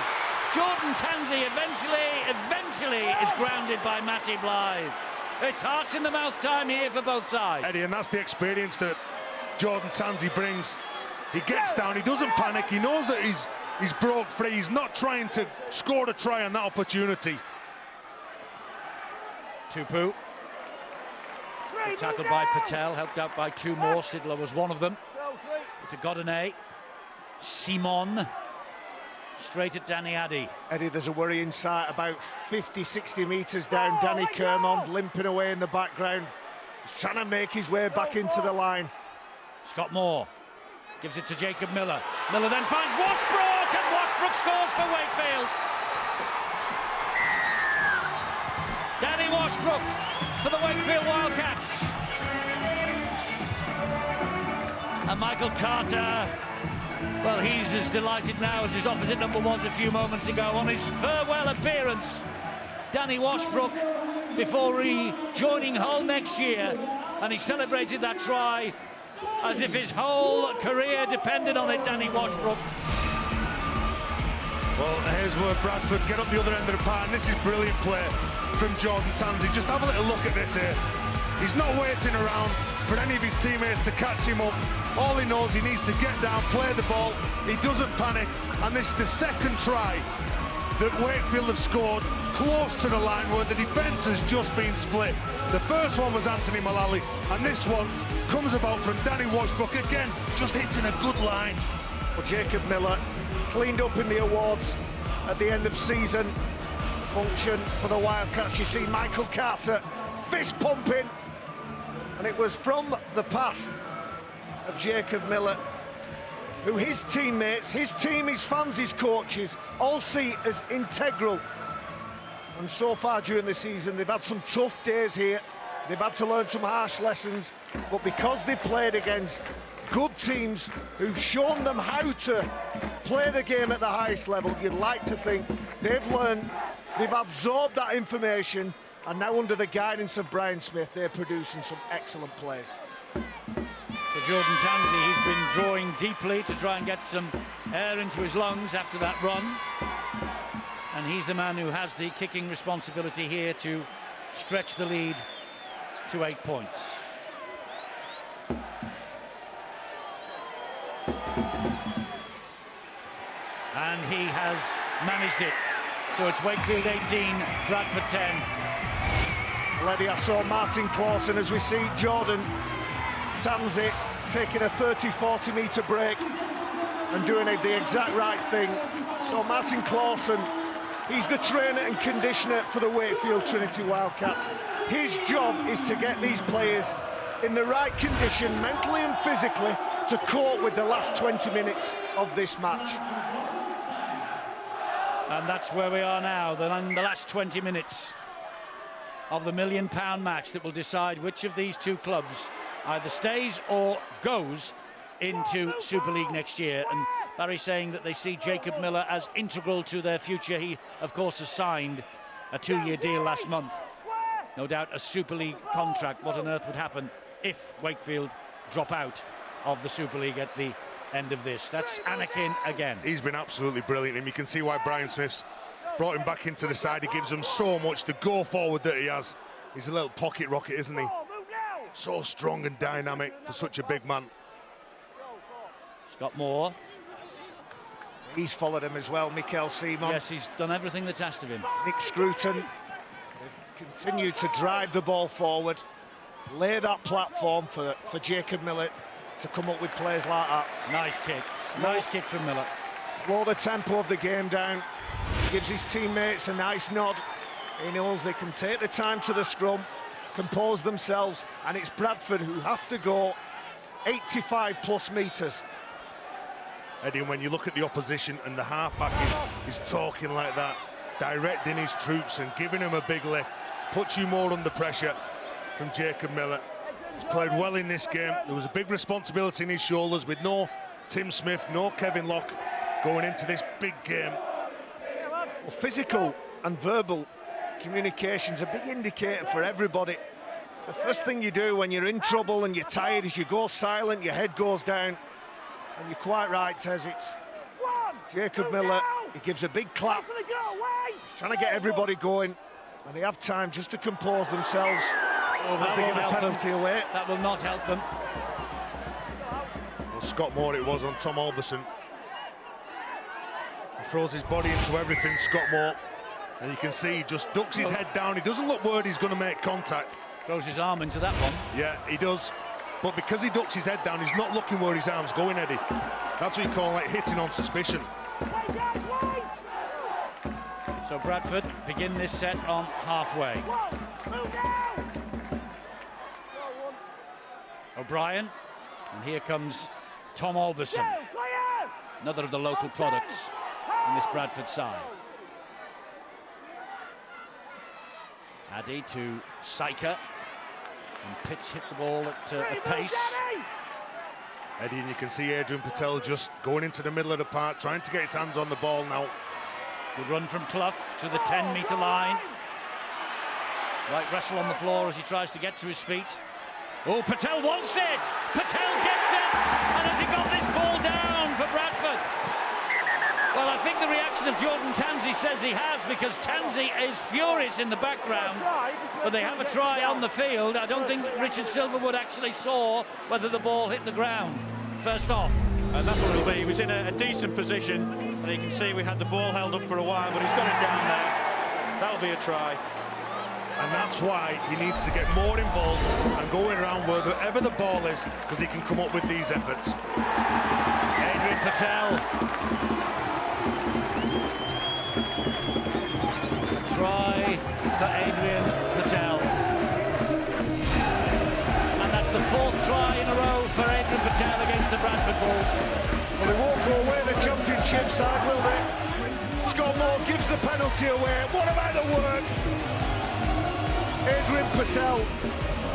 Jordan Tansey eventually is grounded by Matty Blythe. It's hearts in the mouth time here for both sides. Eddie, and that's the experience that Jordan Tansey brings. He gets down, he doesn't panic, he knows that he's broke free, he's not trying to score a try on that opportunity. Tupu. Tackled by Patel, helped out by 2 more. Sidler was one of them. To Godinay. Simon. Straight at Danny Addy. Eddie, there's a worrying sight about 50, 60 metres down. Danny Kermond limping away in the background. He's trying to make his way back into the line. Scott Moore gives it to Jacob Miller. Miller then finds Washbrook, and Washbrook scores for Wakefield. Danny Washbrook for the Wakefield Wildcats. And Michael Carter, well, he's as delighted now as his opposite number was a few moments ago on his farewell appearance. Danny Washbrook, before rejoining Hull next year, and he celebrated that try as if his whole career depended on it, Danny Washbrook. Well, here's where Bradford get up the other end of the park, and this is brilliant play from Jordan Tansey. Just have a little look at this here. He's not waiting around for any of his teammates to catch him up. All he knows, he needs to get down, play the ball. He doesn't panic, and this is the second try that Wakefield have scored close to the line where the defence has just been split. The first one was Anthony Mullally, and this one comes about from Danny Washbrook, again, just hitting a good line. Well, Jacob Miller cleaned up in the awards at the end of season function for the Wildcats. You see Michael Carter fist pumping, and it was from the pass of Jacob Miller, who his teammates, his team, his fans, his coaches all see as integral. And so far during the season, they've had some tough days here. They've had to learn some harsh lessons, but because they played against good teams who've shown them how to play the game at the highest level, you'd like to think they've learned, they've absorbed that information, and now under the guidance of Brian Smith, they're producing some excellent plays. For Jordan Tansey, he's been drawing deeply to try and get some air into his lungs after that run. And he's the man who has the kicking responsibility here to stretch the lead to 8 points. And he has managed it. So it's Wakefield 18, Bradford 10. Already I saw Martin Clausen as we see Jordan Tansey taking a 30-40 metre break and doing the exact right thing. So Martin Clausen, he's the trainer and conditioner for the Wakefield Trinity Wildcats. His job is to get these players in the right condition, mentally and physically, to cope with the last 20 minutes of this match. And that's where we are now, the last 20 minutes of the £1 million match that will decide which of these two clubs either stays or goes into Super League next year. And Barry's saying that they see Jacob Miller as integral to their future. He, of course, has signed a 2-year deal last month. No doubt a Super League contract. What on earth would happen if Wakefield drop out of the Super League at the end of this? That's Anakin again. He's been absolutely brilliant, and you can see why Brian Smith's brought him back into the side. He gives him so much, the go forward that he has. He's a little pocket rocket, isn't he? So strong and dynamic for such a big man. Scott Moore. He's followed him as well, Mikael Simon. Yes, he's done everything that's asked of him. Nick Scruton continued to drive the ball forward, lay that platform for Jacob Miller to come up with plays like that. Nice kick. Nice kick from Miller. Slow the tempo of the game down. Gives his teammates a nice nod. He knows they can take the time to the scrum, compose themselves, and it's Bradford who have to go 85+ metres. Eddie, when you look at the opposition and the halfback is talking like that, directing his troops and giving him a big lift, puts you more under pressure from Jacob Miller. played well in this game. There was a big responsibility in his shoulders with no Tim Smith, no Kevin Locke going into this big game. Well, physical and verbal communication's a big indicator for everybody. The first thing you do when you're in trouble and you're tired is you go silent, your head goes down. And you're quite right, Tez, it's Jacob Miller. He gives a big clap, trying to get everybody going. And they have time just to compose themselves. Oh, As they give a penalty away. That will not help them. Well, Scott Moore it was on Tom Alberson. He throws his body into everything, Scott Moore. And you can see he just ducks his head down. He doesn't look worried he's going to make contact. Throws his arm into that one. Yeah, he does. But because he ducks his head down, he's not looking where his arm's going, Eddie. That's what you call like hitting on suspicion. So Bradford begin this set on halfway. O'Brien, and here comes Tom Alberson, another of the local products in this Bradford side. Addy to Syker, and Pitts hit the ball at a pace. Eddie, and you can see Adrian Patel just going into the middle of the park, trying to get his hands on the ball now. Good run from Clough to the 10-metre line. Right wrestle on the floor as he tries to get to his feet. Oh, Patel wants it! Patel gets it! And has he got this ball down for Bradford? Well, I think the reaction of Jordan Tansey says he has, because Tansey is furious in the background. But they have a try on the field. I don't think Richard Silverwood actually saw whether the ball hit the ground first off. And that's what it'll be. He was in a decent position, and you can see we had the ball held up for a while, but he's got it down there. That'll be a try. And that's why he needs to get more involved and going around wherever the ball is, because he can come up with these efforts. Adrian Patel. Try for Adrian Patel. And that's the 4th try in a row for Adrian Patel against the Bradford Bulls. Well, they won't go away the championship side, will they? Scott Moore gives the penalty away. What about the work? Adrian Patel,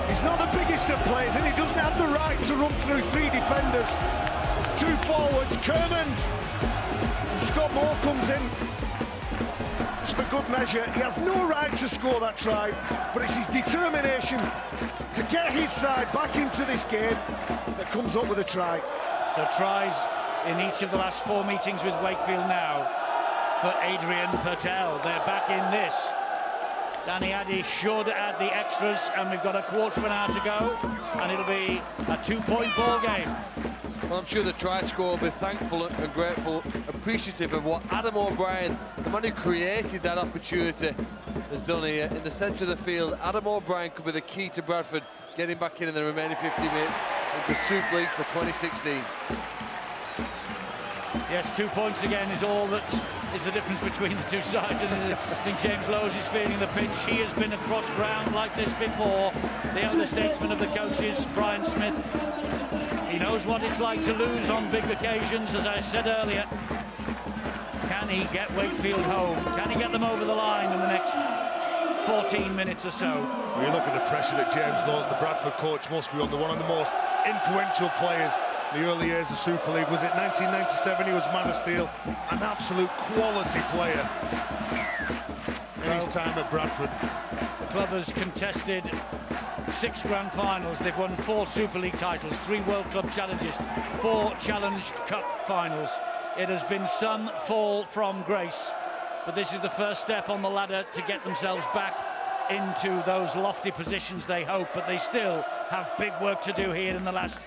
he's not the biggest of players, and he doesn't have the right to run through 3 defenders. It's 2 forwards, Kerman, and Scott Moore comes in just for good measure. He has no right to score that try, but it's his determination to get his side back into this game that comes up with a try. So tries in each of the last 4 meetings with Wakefield now for Adrian Patel. They're back in this. Danny Addy should add the extras, and we've got a quarter of an hour to go, and it'll be a 2-point ball game. Well, I'm sure the try scorer will be thankful and grateful, appreciative of what Adam O'Brien, the man who created that opportunity, has done here. In the centre of the field, Adam O'Brien could be the key to Bradford getting back in the remaining 50 minutes into Super League for 2016. Yes, 2 points again is all that is the difference between the two sides. And I think James Lowes is feeling the pinch. He has been across ground like this before. The elder statesman of the coaches, Brian Smith, he knows what it's like to lose on big occasions, as I said earlier. Can he get Wakefield home? Can he get them over the line in the next 14 minutes or so? When you look at the pressure that James Lawes, the Bradford coach, must be under, one of the most influential players in the early years of Super League. Was it 1997 he was Man of Steel? An absolute quality player in his time at Bradford. The club has contested 6 grand finals. They've won 4 Super League titles, 3 World Club Challenges, 4 Challenge Cup finals. It has been some fall from grace, but this is the first step on the ladder to get themselves back into those lofty positions they hope, but they still have big work to do here in the last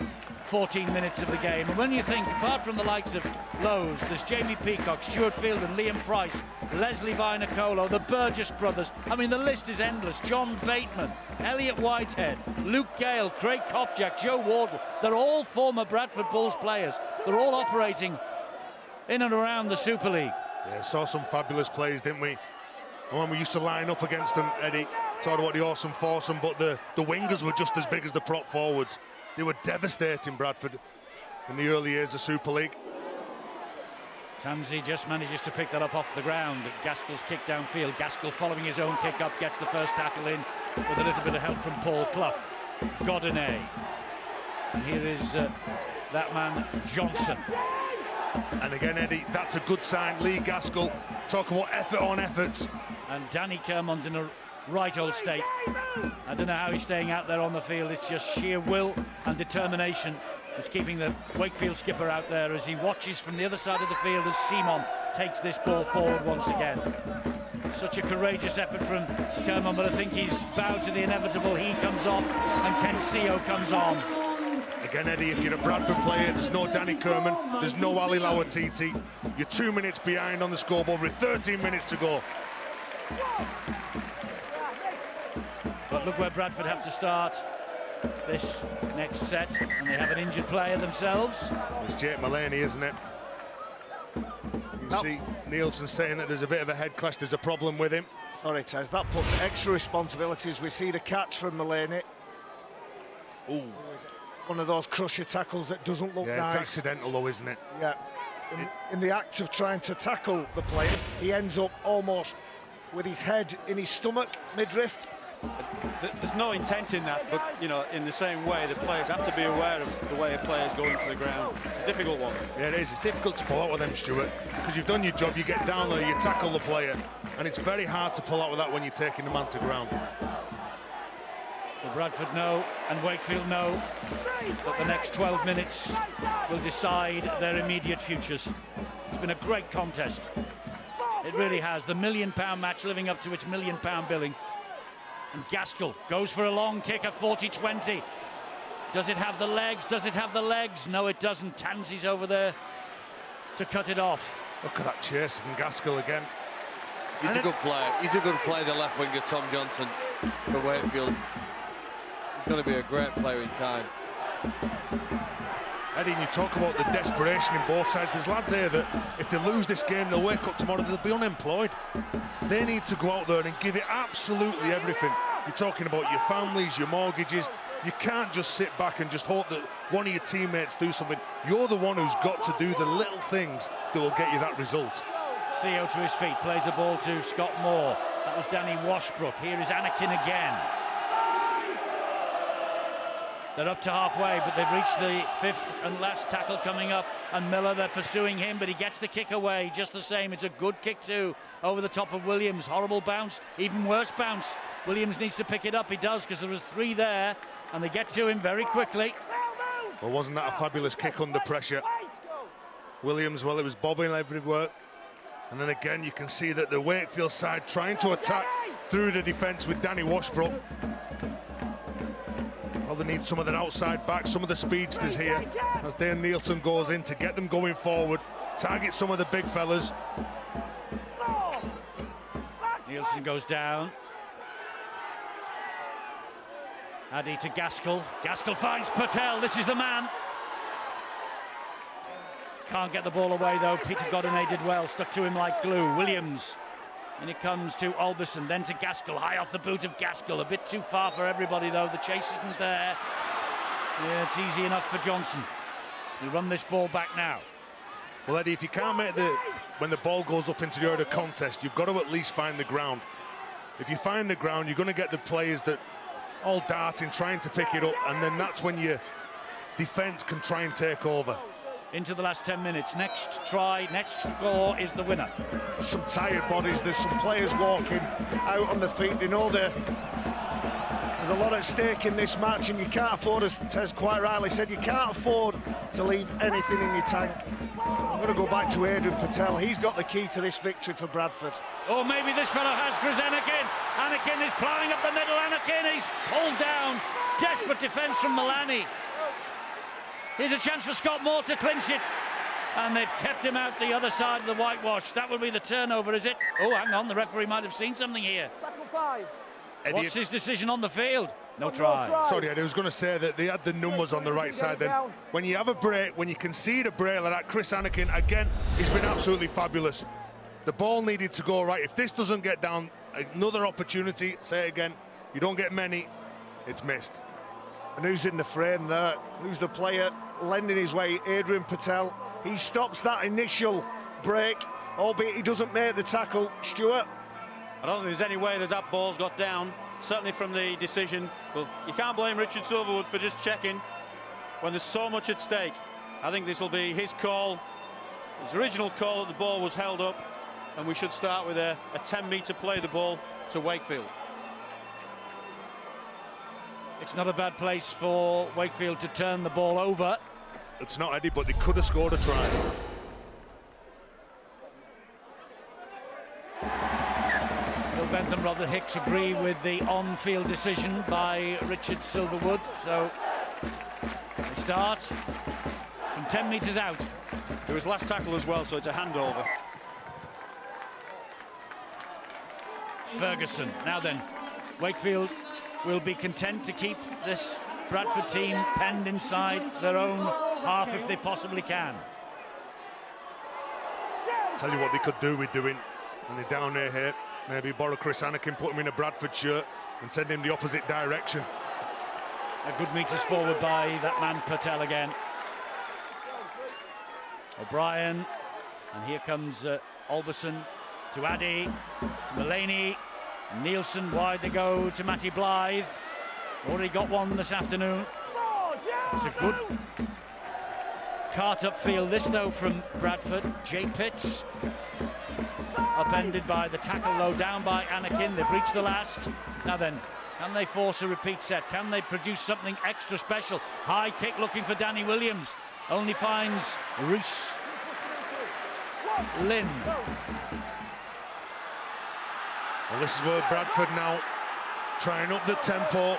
14 minutes of the game. And when you think, apart from the likes of Lowes, there's Jamie Peacock, Stuart Field and Liam Price, Leslie Vinacolo, the Burgess brothers, I mean the list is endless. John Bateman, Elliot Whitehead, Luke Gale, Craig Kopczak, Joe Wardle, they're all former Bradford Bulls players. They're all operating in and around the Super League. Yeah, saw some fabulous plays, didn't we? When we used to line up against them, Eddie, talked about the awesome foursome, but the wingers were just as big as the prop forwards. They were devastating Bradford in the early years of Super League. Tansey just manages to pick that up off the ground. Gaskell's kick downfield. Gaskell, following his own kick up, gets the first tackle in with a little bit of help from Paul Clough. Godinez. And here is that man, Johnson. And again, Eddie, that's a good sign. Lee Gaskell, talk about effort on efforts. And Danny Kermon's in a right old state. I don't know how he's staying out there on the field. It's just sheer will and determination. It's keeping the Wakefield skipper out there as he watches from the other side of the field as Simon takes this ball forward once again. Such a courageous effort from Kermon, but I think he's bowed to the inevitable. He comes off and Kensio comes on. Again, Eddie, if you're a Bradford player, there's no Danny Kermon, there's no Ali Lawatiti. You're 2 minutes behind on the scoreboard with 13 minutes to go. But look where Bradford have to start this next set, and they have an injured player themselves. It's Jake Mullaney, isn't it? You see Nielsen saying that there's a bit of a head clash, there's a problem with him. Sorry, Tez, that puts extra responsibilities. We see the catch from Mullaney. Ooh. One of those crusher tackles that doesn't look nice. It's accidental though, isn't it? Yeah. In the act of trying to tackle the player, he ends up almost with his head in his stomach, midriff. There's no intent in that, but, you know, in the same way, the players have to be aware of the way a player's going to the ground. It's a difficult one. Yeah, it is. It's difficult to pull out with them, Stuart, because you've done your job, you get down there, you tackle the player, and it's very hard to pull out with that when you're taking the man to ground. Well, Bradford know and Wakefield know that the next 12 minutes will decide their immediate futures. It's been a great contest. It really has. The £1 million match living up to its £1 million billing. And Gaskell goes for a long kick at 40-20. Does it have the legs? Does it have the legs? No, it doesn't. Tansey's over there to cut it off. Look at that chase from Gaskell again. He's a good player. He's a good player, the left winger, Tom Johnson, for Wakefield. He's going to be a great player in time. Eddie, you talk about the desperation in both sides. There's lads here that if they lose this game, they'll wake up tomorrow, they'll be unemployed. They need to go out there and give it absolutely everything. You're talking about your families, your mortgages. You can't just sit back and just hope that one of your teammates do something. You're the one who's got to do the little things that will get you that result. CO to his feet, plays the ball to Scott Moore. That was Danny Washbrook. Here is Anakin again. They're up to halfway, but they've reached the fifth and last tackle coming up. And Miller, they're pursuing him, but he gets the kick away just the same. It's a good kick too, over the top of Williams. Horrible bounce, even worse bounce. Williams needs to pick it up. He does, because there was 3 there, and they get to him very quickly. Well, wasn't that a fabulous kick under pressure? Williams, well, it was bobbing everywhere. And then again, you can see that the Wakefield side trying to attack through the defence with Danny Washbrook. Probably need some of their outside back, some of the speedsters here, as Dan Nielsen goes in to get them going forward, target some of the big fellas. Nielsen goes down. Addy to Gaskell. Gaskell finds Patel. This is the man. Can't get the ball away though. Peter Godinez did well, stuck to him like glue. Williams. And it comes to Alberson, then to Gaskell, high off the boot of Gaskell. A bit too far for everybody though, the chase isn't there. Yeah, it's easy enough for Johnson. We run this ball back now. Well, Eddie, if you can't make when the ball goes up into the order contest, you've got to at least find the ground. If you find the ground, you're going to get the players that all darting, trying to pick it up, and then that's when your defence can try and take over. Into the last 10 minutes. Next try, next score is the winner. There's some tired bodies, there's some players walking out on the feet. They know there's a lot at stake in this match, and you can't afford, as Tez quite rightly said, you can't afford to leave anything in your tank. I'm going to go back to Adrian Patel. He's got the key to this victory for Bradford. Oh, maybe this fellow has, Chris Anakin. Anakin is ploughing up the middle. Anakin is pulled down. Desperate defence from Mullaney. Here's a chance for Scott Moore to clinch it. And they've kept him out the other side of the whitewash. That will be the turnover, is it? Oh, hang on, the referee might have seen something here. Tackle 5. What's his decision on the field? No try. Sorry, I was going to say that they had the numbers on the right side then. When you have a break, when you concede a break like that, Chris Anakin, again, he's been absolutely fabulous. The ball needed to go right. If this doesn't get down, another opportunity, say it again, you don't get many, it's missed. And who's in the frame there? Who's the player lending his way? Adrian Patel. He stops that initial break, albeit he doesn't make the tackle. Stuart? I don't think there's any way that ball's got down. certainly from the decision. Well, you can't blame Richard Silverwood for just checking when there's so much at stake. I think this will be his call, his original call that the ball was held up, and we should start with a 10-metre play the ball to Wakefield. It's not a bad place for Wakefield to turn the ball over. It's not, Eddie, but they could have scored a try. Bill Bentham, Robert Hicks agree with the on-field decision by Richard Silverwood. So they start from 10 metres out. It was last tackle as well, so it's a handover. Ferguson. Now then, Wakefield will be content to keep this Bradford team penned inside their own half if they possibly can. Tell you what they could do with doing when they're down there here. Maybe borrow Chris Anakin, put him in a Bradford shirt and send him the opposite direction. A good metres forward by that man Patel again. O'Brien, and here comes Alberson to Addy, to Mullaney, Nielsen wide they go to Matty Blythe. Already got one this afternoon. It's a good cart upfield this though from Bradford. Jay Pitts upended by the tackle low down by Anakin. They've reached the last. Now then, can they force a repeat set? Can they produce something extra special? High kick looking for Danny Williams. Only finds Reese Lynn. Well, this is where Bradford now trying up the tempo,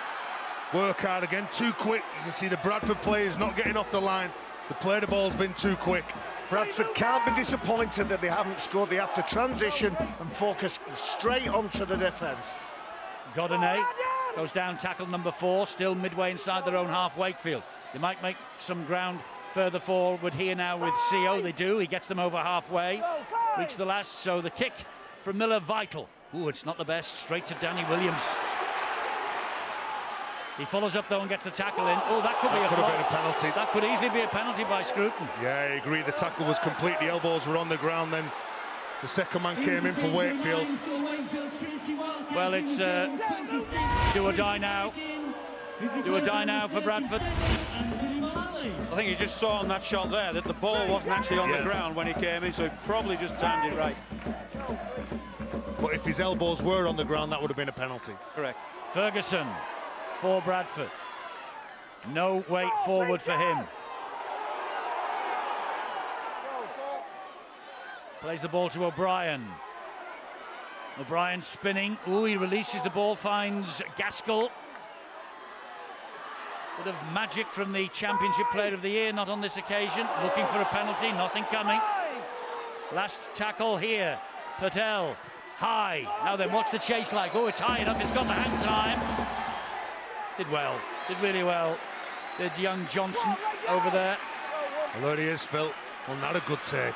work hard again, too quick. You can see the Bradford players not getting off the line. The play the ball's been too quick. Bradford can't be disappointed that they haven't scored. They have to transition and focus straight onto the defence. Godinay goes down, tackle number 4, still midway inside their own half. Wakefield, they might make some ground further forward here now with CO. They do. He gets them over halfway, reach the last. So the kick from Miller, vital. Ooh, it's not the best. Straight to Danny Williams. He follows up though and gets the tackle in. Oh, that could be a could have been a penalty. That could easily be a penalty by Scruton. Yeah, I agree. The tackle was complete. The elbows were on the ground. Then the second man came in for Wakefield. Well, it's do or die now. Do or die now for Bradford. I think you just saw on that shot there that the ball wasn't actually on the ground when he came in, so he probably just timed it right. But if his elbows were on the ground, that would have been a penalty. Correct. Ferguson for Bradford. No way forward for him. Plays the ball to O'Brien. O'Brien spinning. Ooh, he releases the ball, finds Gaskell. Bit of magic from the Championship Player of the Year, not on this occasion. Looking for a penalty, nothing coming. Last tackle here. Patel, high. Now then, what's the chase like? Oh, it's high enough, it's got the hang time. Did well, did really well. Did young Johnson over there. Well, there he is, Phil. Well, not a good take.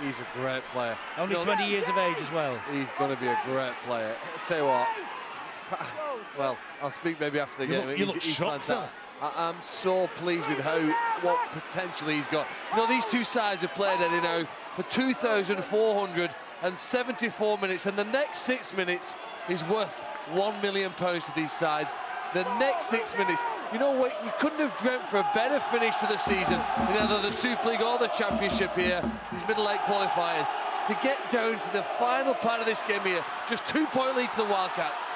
He's a great player. Only 20 years of age as well. He's going to be a great player. I'll tell you what. Well, I'll speak maybe after the game. You look shocked, Phil. I'm so pleased with what potential he's got. You know, these two sides have played, Eddie, now for 2,474 minutes, and the next 6 minutes is worth £1 million to these sides. The next 6 minutes, you know what, we couldn't have dreamt for a better finish to the season in either the Super League or the Championship here, these middle eight qualifiers, to get down to the final part of this game here. Just 2-point lead to the Wildcats.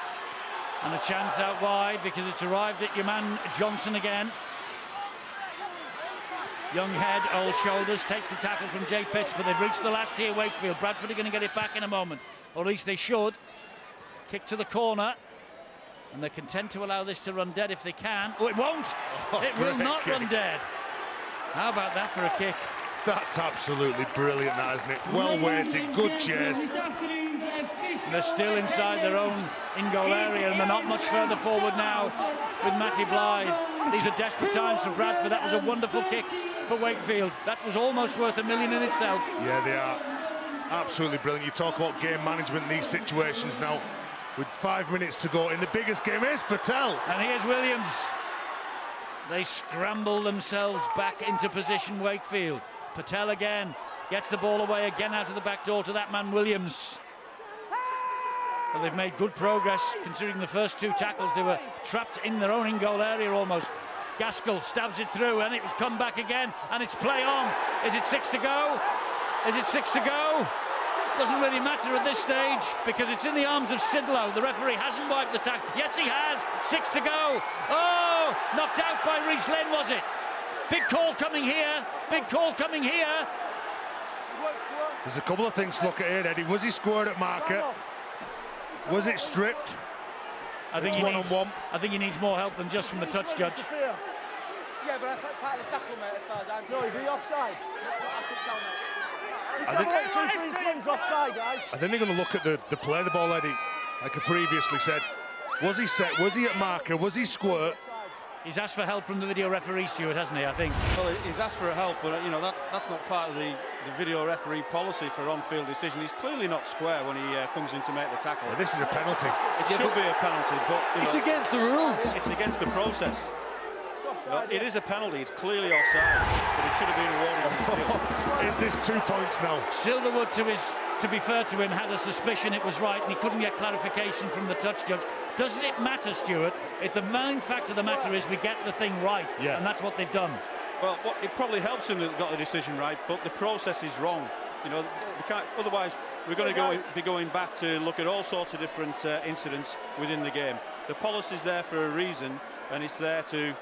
And a chance out wide because it's arrived at your man Johnson again. Young head, old shoulders, takes the tackle from Jay Pitts, but they've reached the last here, Wakefield. Bradford are going to get it back in a moment, or at least they should. Kick to the corner, and they're content to allow this to run dead if they can. Oh, it won't! It will not run dead. How about that for a kick? That's absolutely brilliant, that, isn't it? Well weighted, good chase. And they're still inside their own in-goal area, and they're not much further forward now with Matty Blythe. These are desperate times for Bradford. That was a wonderful kick for Wakefield. That was almost worth $1 million in itself. Yeah, they are absolutely brilliant. You talk about game management in these situations now. With 5 minutes to go in the biggest game, here's Patel. And here's Williams. They scramble themselves back into position, Wakefield. Patel again gets the ball away again out of the back door to that man Williams. Well, they've made good progress considering the first 2 tackles. They were trapped in their own in-goal area almost. Gaskell stabs it through and it will come back again and it's play on. Is it 6 to go? Is it 6 to go? Doesn't really matter at this stage because it's in the arms of Sidlow. The referee hasn't wiped the tackle. Yes, he has. 6 to go. Oh, knocked out by Reece Lynn, was it? Big call coming here. Big call coming here. There's a couple of things to look at here, Eddie. Was he squared at marker? Was it stripped? I think I think he needs more help than just from the touch judge. Yeah, but I think part of the tackle, mate, as far as I'm concerned. No, is he offside? I can tell, mate. Offside, guys. I think they're going to look at the play of the ball, Eddie. Like I previously said, was he set? Was he at marker? Was he squirt? He's asked for help from the video referee, Stuart, hasn't he? I think. Well, he's asked for help, but you know that's not part of the video referee policy for on-field decision. He's clearly not square when he comes in to make the tackle. Well, this is a penalty. It should be a penalty, but it's against the rules. It's against the process. It is a penalty. It's clearly offside, but it should have been awarded. Is this 2 points now? Silverwood, to be fair to him, had a suspicion it was right, and he couldn't get clarification from the touch judge. Doesn't it matter, Stuart? The main fact of the matter is we get the thing right, and that's what they've done. Well, it probably helps him that they got the decision right, but the process is wrong. You know, we can't. Otherwise, we're going to be going back to look at all sorts of different incidents within the game. The policy's there for a reason, and it's there to,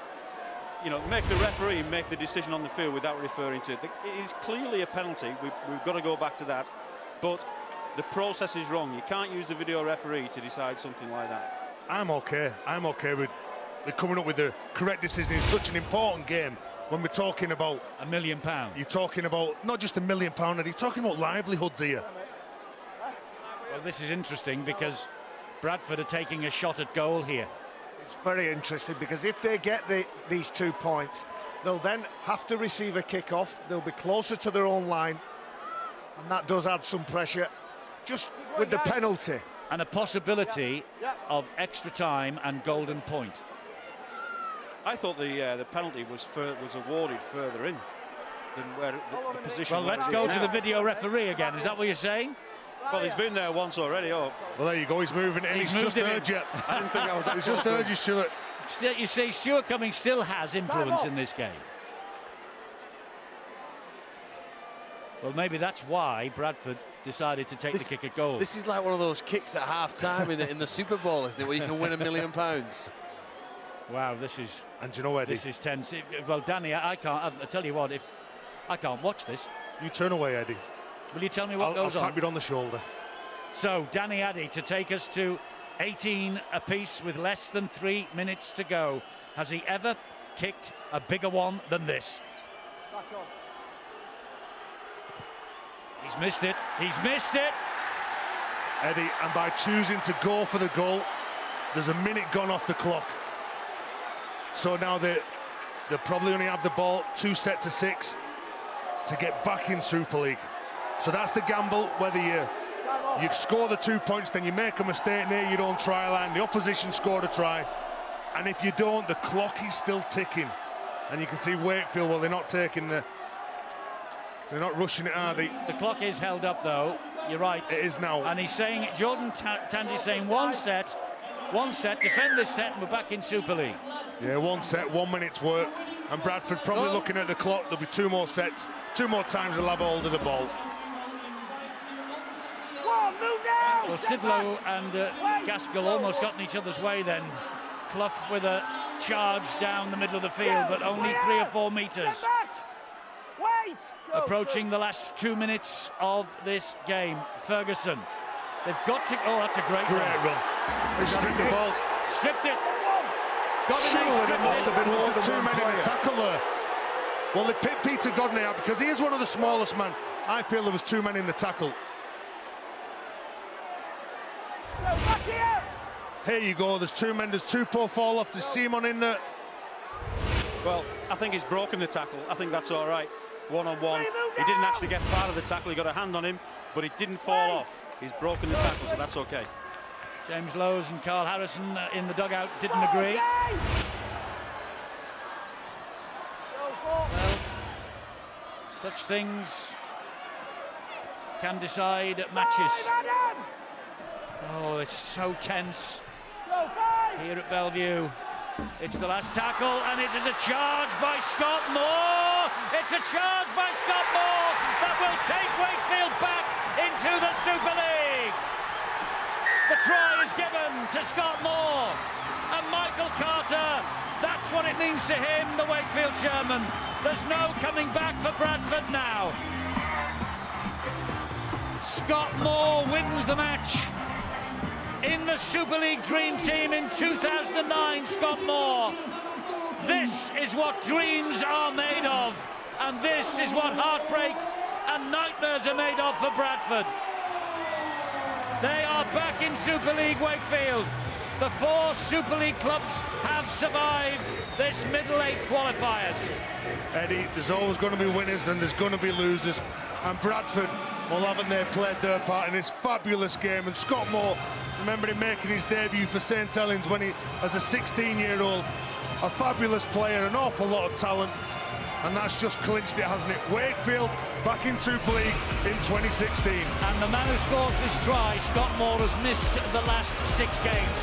you know, make the referee make the decision on the field without referring to it. It is clearly a penalty. We've got to go back to that, but the process is wrong. You can't use the video referee to decide something like that. I'm okay with coming up with the correct decision in such an important game. When we're talking about £1 million, you're talking about not just £1 million, you're talking about livelihoods here. Well, this is interesting because Bradford are taking a shot at goal here. It's very interesting because if they get these 2 points, they'll then have to receive a kick-off. They'll be closer to their own line, and that does add some pressure. Just with the penalty. And a possibility of extra time and golden point. I thought the penalty was awarded further in than where the position. Well, let's go to the video referee again. Is that what you're saying? Well, he's been there once already. Oh, well, there you go. He's moving, and he's just urged you. I didn't think I was. He's just urged you, Stuart. You see, Stuart Cummings still has influence in this game. Well, maybe that's why Bradford decided to take the kick at goal. This is like one of those kicks at half-time in the Super Bowl, isn't it, where you can win £1 million. Wow, this is... And you know, Eddie, this is tense. Well, Danny, I tell you what, if I can't watch this. You turn away, Eddie. Will you tell me what goes on? I'll tap you on the shoulder. So, Danny Addy to take us to 18 apiece with less than 3 minutes to go. Has he ever kicked a bigger one than this? Back on. He's missed it. He's missed it. Eddie, and by choosing to go for the goal, there's a minute gone off the clock. So now they probably only have the ball 2 sets of 6 to get back in Super League. So that's the gamble, whether you score the 2 points, then you make a mistake near your own try line, the opposition scored a try, and if you don't, the clock is still ticking. And you can see Wakefield, well, they're not taking they're not rushing it, are they? The clock is held up, though. You're right. It is now. And he's saying, Jordan Tansi's saying one set, defend this set, and we're back in Super League. Yeah, 1 set, 1 minute's work. And Bradford probably looking at the clock. There'll be 2 more sets, 2 more times they'll have hold of the ball. Well, Sidlow and Gaskell almost got in each other's way then. Clough with a charge down the middle of the field, but only 3 or 4 metres. Approaching the last 2 minutes of this game. Ferguson, they've got to... Oh, that's a great run. They stripped the ball. Stripped it. Godinay Was the 2 men in the tackle there? Well, they picked Peter Godinay out because he is one of the smallest men. I feel there was 2 men in the tackle. Here you go, there's 2 men, there's 2 poor fall off. There's Simon in there. Well, I think he's broken the tackle. I think that's all right. 1-on-1. He didn't actually get part of the tackle. He got a hand on him, but he didn't fall off. He's broken the tackle, so that's okay. James Lowes and Carl Harrison in the dugout didn't agree. Well, such things can decide matches. Oh, it's so tense here at Bellevue. It's the last tackle, and it is a charge by Scott Moore. It's a charge by Scott Moore that will take Wakefield back into the Super League. The try is given to Scott Moore, and Michael Carter, that's what it means to him, the Wakefield Sherman. There's no coming back for Bradford now. Scott Moore wins the match. In the Super League Dream Team in 2009, Scott Moore. This is what dreams are made of, and this is what heartbreak and nightmares are made of for Bradford. They are back in Super League Wakefield. The 4 Super League clubs have survived this middle 8 qualifiers. Eddie, there's always going to be winners and there's going to be losers, and Bradford, well, haven't they played their part in this fabulous game? And Scott Moore, remember him making his debut for St Helens when he, as a 16-year-old, a fabulous player, an awful lot of talent, and that's just clinched it, hasn't it? Wakefield back in Super League in 2016. And the man who scored this try, Scott Moore, has missed the last 6 games.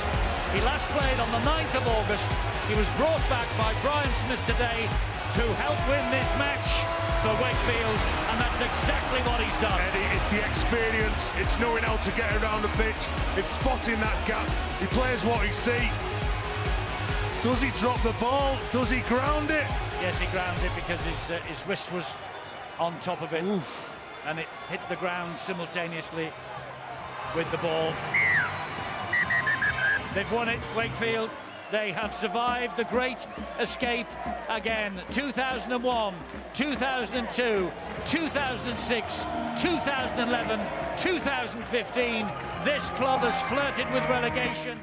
He last played on the 9th of August. He was brought back by Brian Smith today to help win this match for Wakefield, and that's exactly what he's done. Eddie, it's the experience, it's knowing how to get around the pitch, it's spotting that gap. He plays what he sees. Does he drop the ball? Does he ground it? Yes, he ground it because his wrist was on top of it. Oof. And it hit the ground simultaneously with the ball. They've won it, Wakefield. They have survived the great escape again. 2001, 2002, 2006, 2011, 2015. This club has flirted with relegation.